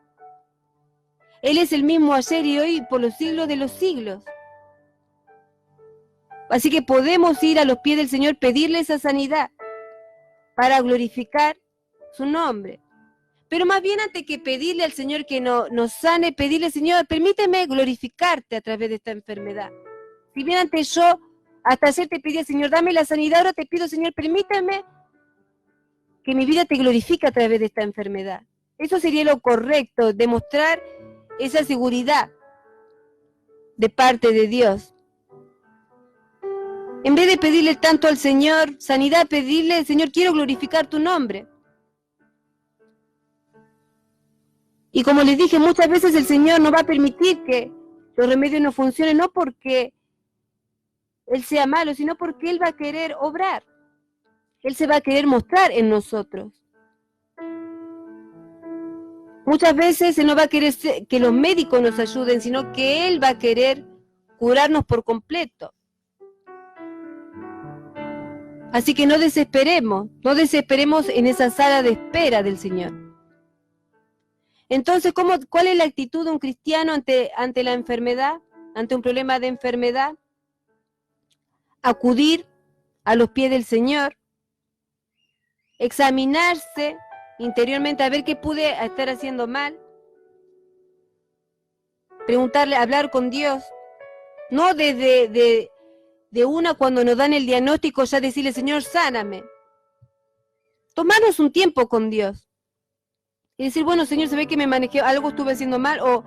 Él es el mismo ayer y hoy por los siglos de los siglos. Así que podemos ir a los pies del Señor, pedirle esa sanidad para glorificar su nombre. Pero más bien, antes que pedirle al Señor que nos sane, pedirle, Señor, permíteme glorificarte a través de esta enfermedad. Si bien antes yo, hasta ayer te pedía, Señor, dame la sanidad, ahora te pido, Señor, permíteme que mi vida te glorifique a través de esta enfermedad. Eso sería lo correcto, demostrar esa seguridad de parte de Dios. En vez de pedirle tanto al Señor sanidad, pedirle, Señor, quiero glorificar tu nombre. Y como les dije, muchas veces el Señor no va a permitir que los remedios no funcionen, no porque Él sea malo, sino porque Él va a querer obrar. Él se va a querer mostrar en nosotros. Muchas veces Él no va a querer que los médicos nos ayuden, sino que Él va a querer curarnos por completo. Así que no desesperemos en esa sala de espera del Señor. Entonces, ¿cuál es la actitud de un cristiano ante la enfermedad, ante un problema de enfermedad? Acudir a los pies del Señor, examinarse interiormente a ver qué pude estar haciendo mal, preguntarle, hablar con Dios, no desde una cuando nos dan el diagnóstico ya decirle, Señor, sáname. Tomarnos un tiempo con Dios. Y decir, bueno, Señor, se ve que me manejé, algo estuve haciendo mal, o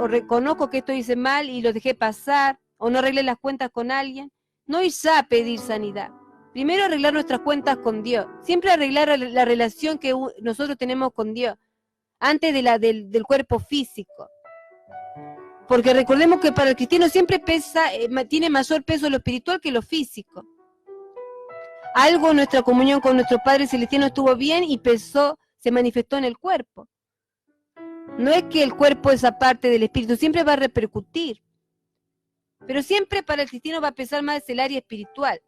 reconozco que esto hice mal y lo dejé pasar, o no arreglé las cuentas con alguien. No ir ya a pedir sanidad. Primero arreglar nuestras cuentas con Dios. Siempre arreglar la relación que nosotros tenemos con Dios, antes del cuerpo físico. Porque recordemos que para el cristiano siempre tiene mayor peso lo espiritual que lo físico. Algo en nuestra comunión con nuestro Padre Celestial estuvo bien y se manifestó en el cuerpo. No es que el cuerpo es aparte del espíritu, siempre va a repercutir. Pero siempre para el cristiano va a pesar más el área espiritual.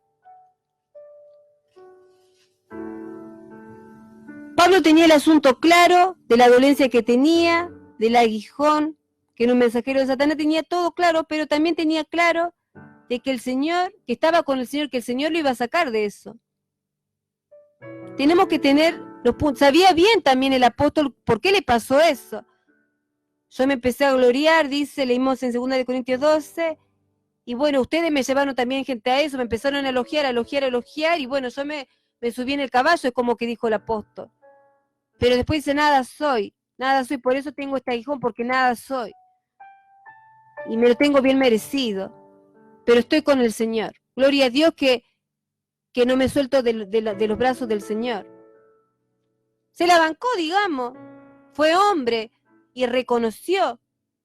Pablo tenía el asunto claro de la dolencia que tenía, del aguijón, que era un mensajero de Satanás, tenía todo claro, pero también tenía claro de que el Señor, que estaba con el Señor, que el Señor lo iba a sacar de eso. Tenemos que tener los puntos. Sabía bien también el apóstol por qué le pasó eso. Yo me empecé a gloriar, dice, leímos en 2 Corintios 12, y bueno, ustedes me llevaron también gente a eso, me empezaron a elogiar, y bueno, yo me subí en el caballo, es como que dijo el apóstol. Pero después dice, nada soy, por eso tengo este aguijón, porque nada soy. Y me lo tengo bien merecido, pero estoy con el Señor. Gloria a Dios que no me suelto de los brazos del Señor. Se la bancó, digamos, fue hombre y reconoció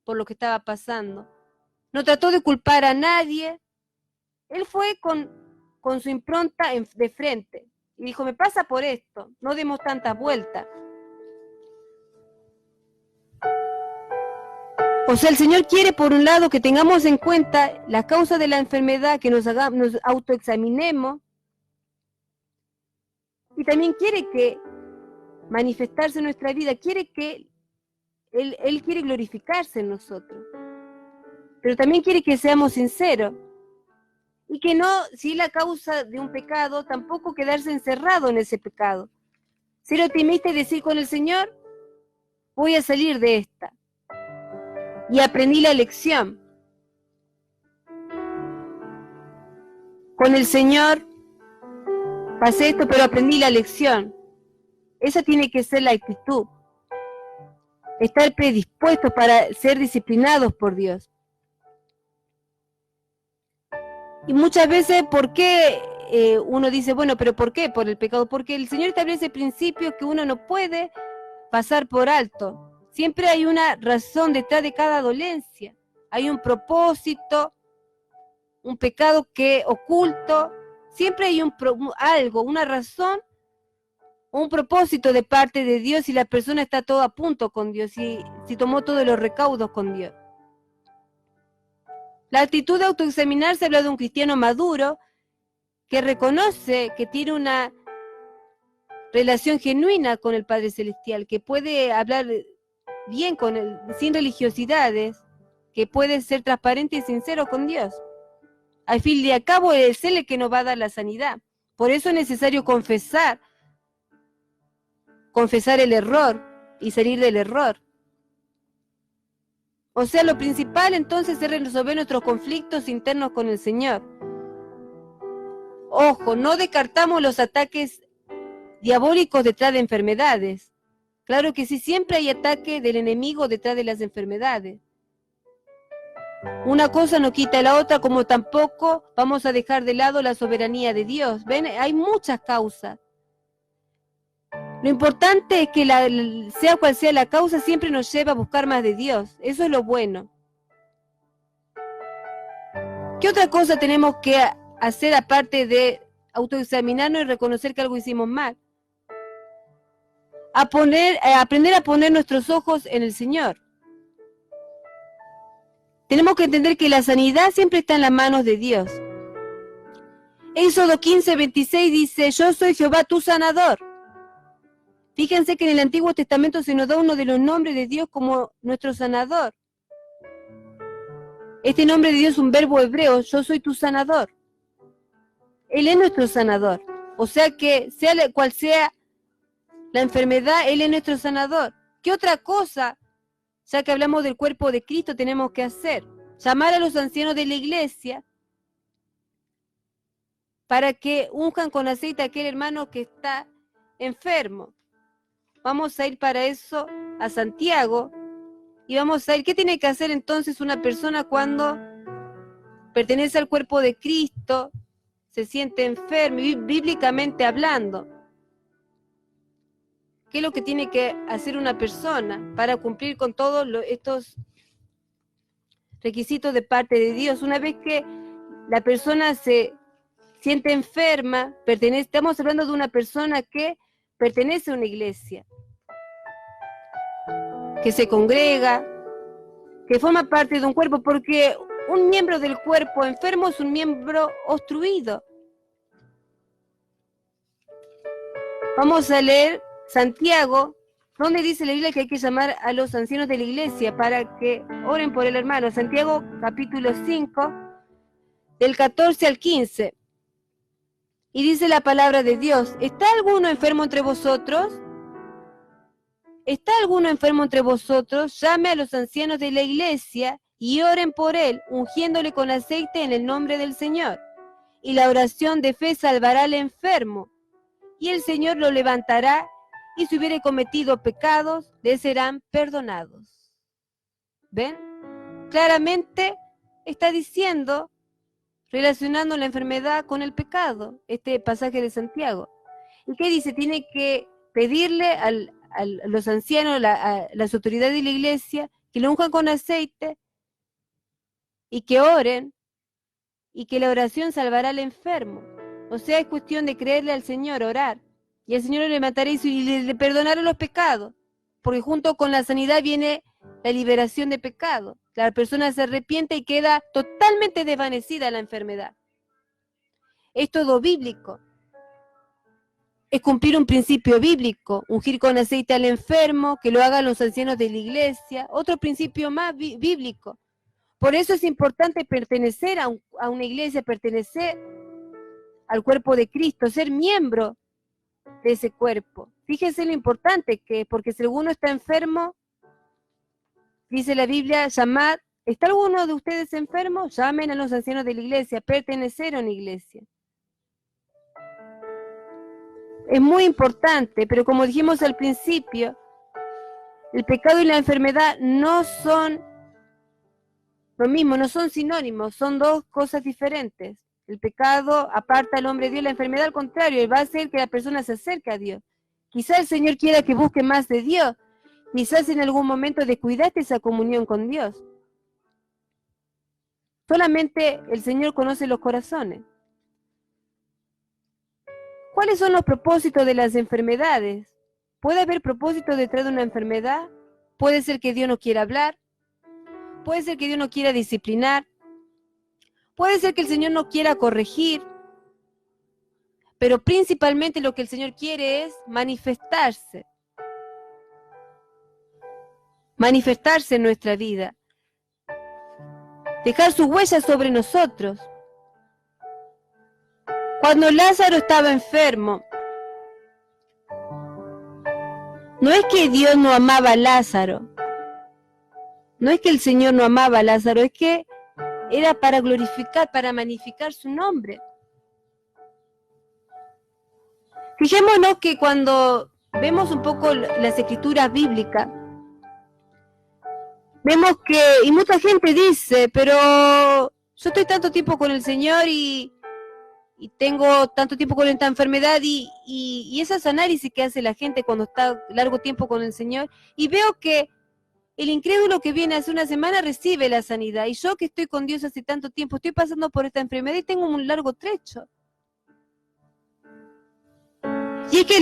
por lo que estaba pasando. No trató de culpar a nadie. Él fue con su impronta de frente y dijo, me pasa por esto, no demos tantas vueltas. O sea, el Señor quiere, por un lado, que tengamos en cuenta la causa de la enfermedad, que nos autoexaminemos, y también quiere que manifestarse en nuestra vida, quiere que Él quiere glorificarse en nosotros, pero también quiere que seamos sinceros, y que no, si es la causa de un pecado, tampoco quedarse encerrado en ese pecado. Ser optimista y decir con el Señor, voy a salir de esta. Y aprendí la lección. Con el Señor pasé esto, pero aprendí la lección. Esa tiene que ser la actitud. Estar predispuestos para ser disciplinados por Dios. Y muchas veces, ¿por qué uno dice, bueno, pero por qué? Por el pecado. Porque el Señor establece principios que uno no puede pasar por alto. Siempre hay una razón detrás de cada dolencia. Hay un propósito, un pecado que oculto. Siempre hay algo, una razón, un propósito de parte de Dios, y la persona está todo a punto con Dios, y si tomó todos los recaudos con Dios. La actitud de autoexaminarse habla de un cristiano maduro que reconoce que tiene una relación genuina con el Padre Celestial, que puede hablar bien con él, sin religiosidades, que puede ser transparente y sincero con Dios. Al fin y al cabo es Él el que nos va a dar la sanidad. Por eso es necesario confesar el error y salir del error. O sea, lo principal entonces es resolver nuestros conflictos internos con el Señor. Ojo, no descartamos los ataques diabólicos detrás de enfermedades. Claro que sí, siempre hay ataque del enemigo detrás de las enfermedades. Una cosa no quita la otra, como tampoco vamos a dejar de lado la soberanía de Dios. ¿Ven? Hay muchas causas. Lo importante es que sea cual sea la causa, siempre nos lleva a buscar más de Dios. Eso es lo bueno. ¿Qué otra cosa tenemos que hacer aparte de autoexaminarnos y reconocer que algo hicimos mal? Aprender a poner nuestros ojos en el Señor. Tenemos que entender que la sanidad siempre está en las manos de Dios. Éxodo 15:26 dice, yo soy Jehová tu sanador. Fíjense que en el Antiguo Testamento se nos da uno de los nombres de Dios como nuestro sanador. Este nombre de Dios es un verbo hebreo, yo soy tu sanador. Él es nuestro sanador. O sea que, sea cual sea la enfermedad, Él es nuestro sanador. ¿Qué otra cosa, ya que hablamos del cuerpo de Cristo, tenemos que hacer? Llamar a los ancianos de la iglesia para que unjan con aceite a aquel hermano que está enfermo. Vamos a ir para eso a Santiago y vamos a ir. ¿Qué tiene que hacer entonces una persona cuando pertenece al cuerpo de Cristo, se siente enfermo, bíblicamente hablando? ¿Qué es lo que tiene que hacer una persona para cumplir con todos estos requisitos de parte de Dios? Una vez que la persona se siente enferma, estamos hablando de una persona que pertenece a una iglesia. que se congrega, que forma parte de un cuerpo, porque un miembro del cuerpo enfermo es un miembro obstruido. Vamos a leer Santiago, donde dice la Biblia que hay que llamar a los ancianos de la iglesia para que oren por el hermano. Santiago capítulo 5, del 14 al 15. Y dice la palabra de Dios: ¿está alguno enfermo entre vosotros? ¿Está alguno enfermo entre vosotros? Llame a los ancianos de la iglesia y oren por él, ungiéndole con aceite en el nombre del Señor. Y la oración de fe salvará al enfermo, y el Señor lo levantará, y si hubiere cometido pecados, le serán perdonados. ¿Ven? Claramente está diciendo, relacionando la enfermedad con el pecado, este pasaje de Santiago. ¿Y qué dice? Tiene que pedirle a los ancianos, a las autoridades de la iglesia, que lo unjan con aceite y que oren, y que la oración salvará al enfermo. O sea, es cuestión de creerle al Señor, orar, y el Señor le levantará y le perdonará los pecados, porque junto con la sanidad viene la liberación de pecado. La persona se arrepiente y queda totalmente desvanecida la enfermedad. Es todo bíblico. Es cumplir un principio bíblico, ungir con aceite al enfermo, que lo hagan los ancianos de la iglesia, otro principio más bíblico. Por eso es importante pertenecer a una iglesia, pertenecer al cuerpo de Cristo, ser miembro de ese cuerpo. Fíjense lo importante que es, porque si alguno está enfermo, dice la Biblia, llamad, ¿está alguno de ustedes enfermo? Llamen a los ancianos de la iglesia, pertenecer a una iglesia. Es muy importante, pero como dijimos al principio, el pecado y la enfermedad no son lo mismo, no son sinónimos, son dos cosas diferentes. El pecado aparta al hombre de Dios, la enfermedad al contrario, va a hacer que la persona se acerque a Dios. Quizás el Señor quiera que busque más de Dios, quizás en algún momento descuidaste esa comunión con Dios. Solamente el Señor conoce los corazones. ¿Cuáles son los propósitos de las enfermedades? ¿Puede haber propósito detrás de una enfermedad? Puede ser que Dios no quiera hablar, puede ser que Dios no quiera disciplinar, puede ser que el Señor no quiera corregir, pero principalmente lo que el Señor quiere es manifestarse en nuestra vida, dejar su huella sobre nosotros. Cuando Lázaro estaba enfermo, no es que Dios no amaba a Lázaro, no es que el Señor no amaba a Lázaro, es que era para glorificar, para magnificar su nombre. Fijémonos que cuando vemos un poco las escrituras bíblicas, vemos que, y mucha gente dice, pero yo estoy tanto tiempo con el Señor y tengo tanto tiempo con esta enfermedad y esos análisis que hace la gente cuando está largo tiempo con el Señor, y veo que el incrédulo que viene hace una semana recibe la sanidad, y yo que estoy con Dios hace tanto tiempo, estoy pasando por esta enfermedad y tengo un largo trecho. Y es que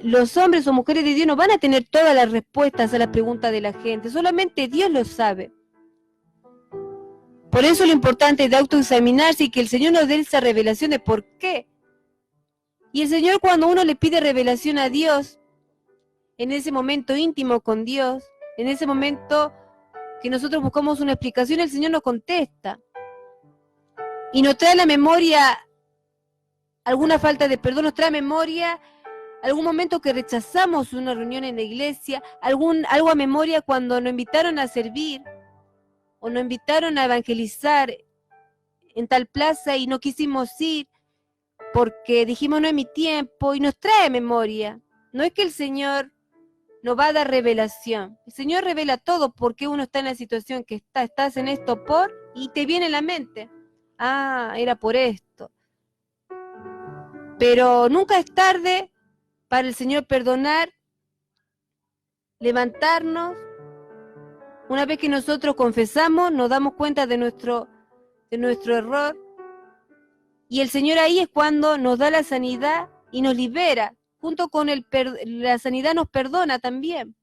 los hombres o mujeres de Dios no van a tener todas las respuestas a las preguntas de la gente, solamente Dios lo sabe. Por eso lo importante es de autoexaminarse y que el Señor nos dé esa revelación de por qué. Y el Señor, cuando uno le pide revelación a Dios, en ese momento íntimo con Dios, en ese momento que nosotros buscamos una explicación, el Señor nos contesta. Y nos trae a la memoria alguna falta de perdón, nos trae a memoria algún momento que rechazamos una reunión en la iglesia, algo a memoria cuando nos invitaron a servir, o nos invitaron a evangelizar en tal plaza y no quisimos ir porque dijimos no es mi tiempo, y nos trae memoria. No es que el Señor nos va a dar revelación, el Señor revela todo porque uno está en la situación que estás en esto y te viene a la mente, era por esto. Pero nunca es tarde para el Señor perdonar, levantarnos. Una vez que nosotros confesamos, nos damos cuenta de nuestro error, y el Señor ahí es cuando nos da la sanidad y nos libera. Junto con la sanidad nos perdona también.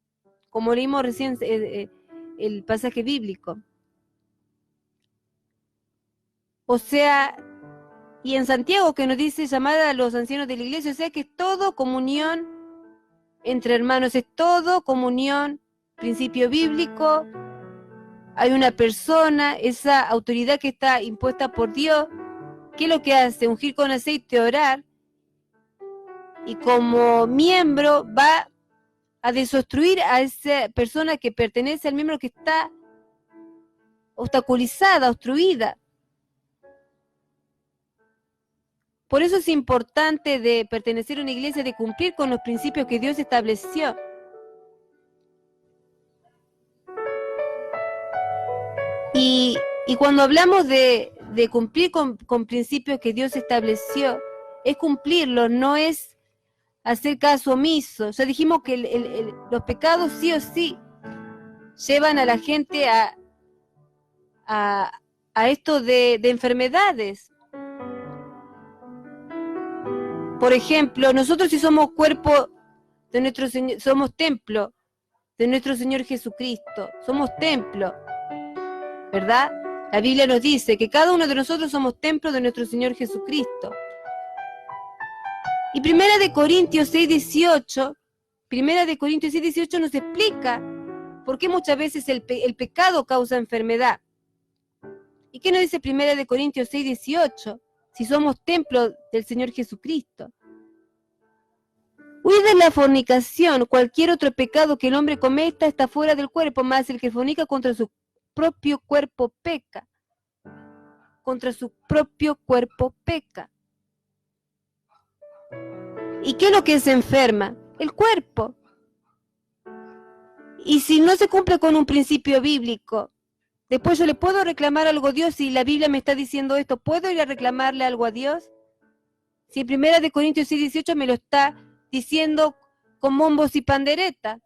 como leímos recién el pasaje bíblico. O sea, y en Santiago que nos dice llamar a los ancianos de la iglesia, o sea que es todo comunión entre hermanos, es todo comunión, principio bíblico, hay una persona, esa autoridad que está impuesta por Dios, ¿qué es lo que hace? Ungir con aceite, orar, y como miembro va a desobstruir a esa persona que pertenece al miembro que está obstaculizada, obstruida. Por eso es importante de pertenecer a una iglesia, de cumplir con los principios que Dios estableció. Y cuando hablamos de cumplir con principios que Dios estableció, es cumplirlos, no es hacer caso omiso. Ya dijimos que los pecados sí o sí llevan a la gente a esto de enfermedades. Por ejemplo, nosotros si somos cuerpo de nuestro Señor, somos templo de nuestro Señor Jesucristo, somos templo, ¿verdad? La Biblia nos dice que cada uno de nosotros somos templo de nuestro Señor Jesucristo. Y Primera de Corintios 6:18 nos explica por qué muchas veces el pecado causa enfermedad. ¿Y qué nos dice Primera de Corintios 6:18? Si somos templo del Señor Jesucristo. Huid de la fornicación, cualquier otro pecado que el hombre cometa está fuera del cuerpo, más el que fornica contra su propio cuerpo peca. Contra su propio cuerpo peca. ¿Y qué es lo que se enferma? El cuerpo. Y si no se cumple con un principio bíblico, después yo le puedo reclamar algo a Dios. Si la Biblia me está diciendo esto, ¿puedo ir a reclamarle algo a Dios? Si en Primera de Corintios 6:18 me lo está diciendo con bombos y pandereta,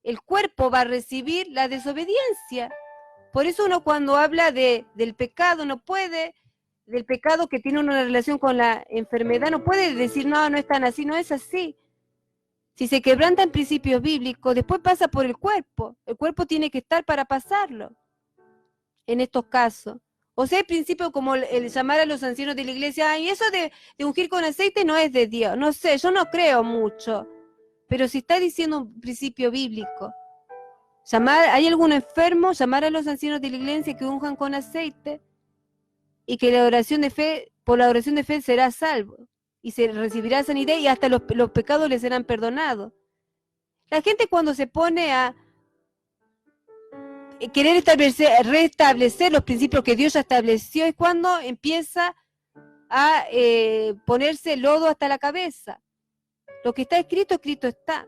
el cuerpo va a recibir la desobediencia. Por eso uno cuando habla del pecado no puede, del pecado que tiene una relación con la enfermedad, no puede decir, no es tan así, no es así. Si se quebrantan principios bíblicos, después pasa por el cuerpo tiene que estar para pasarlo, en estos casos. O sea, hay principios como el llamar a los ancianos de la iglesia, y eso de ungir con aceite no es de Dios, no sé, yo no creo mucho, pero si está diciendo un principio bíblico, hay algún enfermo, llamar a los ancianos de la iglesia que unjan con aceite, y que por la oración de fe será salvo, y se recibirá sanidad, y hasta los pecados le serán perdonados. La gente cuando se pone a querer restablecer los principios que Dios ya estableció, es cuando empieza a ponerse lodo hasta la cabeza. Lo que está escrito está.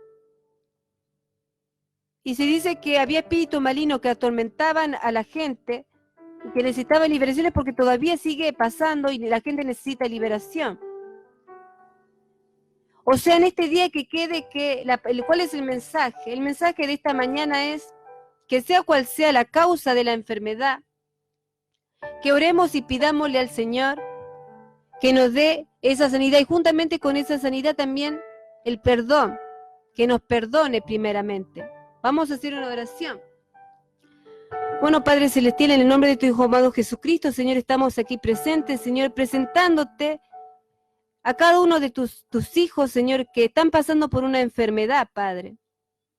Y se dice que había espíritus malignos que atormentaban a la gente y que necesitaban liberaciones porque todavía sigue pasando y la gente necesita liberación. O sea, en este día que quede ¿cuál es el mensaje? El mensaje de esta mañana es que sea cual sea la causa de la enfermedad, que oremos y pidámosle al Señor que nos dé esa sanidad y juntamente con esa sanidad también el perdón, que nos perdone primeramente. Vamos a hacer una oración. Bueno, Padre Celestial, en el nombre de tu Hijo amado Jesucristo, Señor, estamos aquí presentes, Señor, presentándote a cada uno de tus hijos, Señor, que están pasando por una enfermedad, Padre.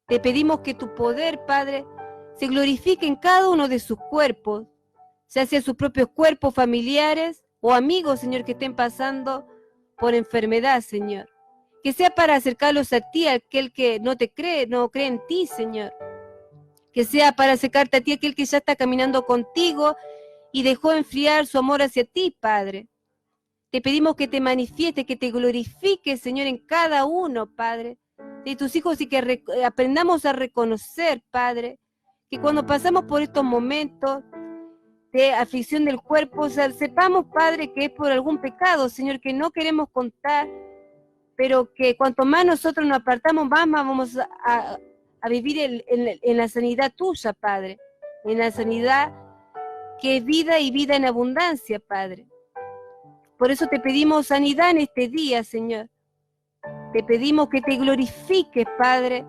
Te pedimos que tu poder, Padre, se glorifique en cada uno de sus cuerpos, ya sea sus propios cuerpos familiares o amigos, Señor, que estén pasando por enfermedad, Señor. Que sea para acercarlos a ti, aquel que no cree en ti, Señor. Que sea para acercarte a ti, aquel que ya está caminando contigo y dejó enfriar su amor hacia ti, Padre. Te pedimos que te manifieste, que te glorifiques, Señor, en cada uno, Padre, de tus hijos y que aprendamos a reconocer, Padre, que cuando pasamos por estos momentos de aflicción del cuerpo, o sea, sepamos, Padre, que es por algún pecado, Señor, que no queremos contar, pero que cuanto más nosotros nos apartamos, más vamos a vivir en la sanidad tuya, Padre, en la sanidad que es vida y vida en abundancia, Padre. Por eso te pedimos sanidad en este día, Señor. Te pedimos que te glorifiques, Padre,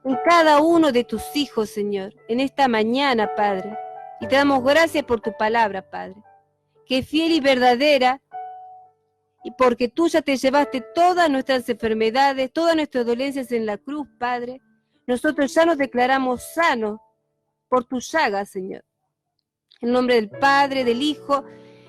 en cada uno de tus hijos, Señor, en esta mañana, Padre. Y te damos gracias por tu palabra, Padre, que es fiel y verdadera, y porque tú ya te llevaste todas nuestras enfermedades, todas nuestras dolencias en la cruz, Padre. Nosotros ya nos declaramos sanos por tus llagas, Señor. En nombre del Padre, del Hijo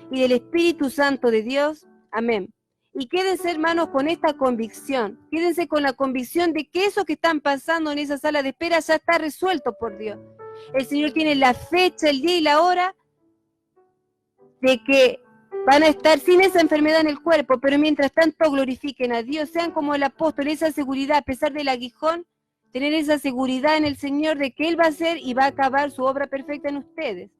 y del Espíritu Santo de Dios. Amén. Y quédense, hermanos, con esta convicción. Quédense con la convicción de que eso que están pasando en esa sala de espera ya está resuelto por Dios. El Señor tiene la fecha, el día y la hora de que van a estar sin esa enfermedad en el cuerpo, pero mientras tanto glorifiquen a Dios, sean como el apóstol, esa seguridad, a pesar del aguijón, tener esa seguridad en el Señor de que Él va a hacer y va a acabar su obra perfecta en ustedes.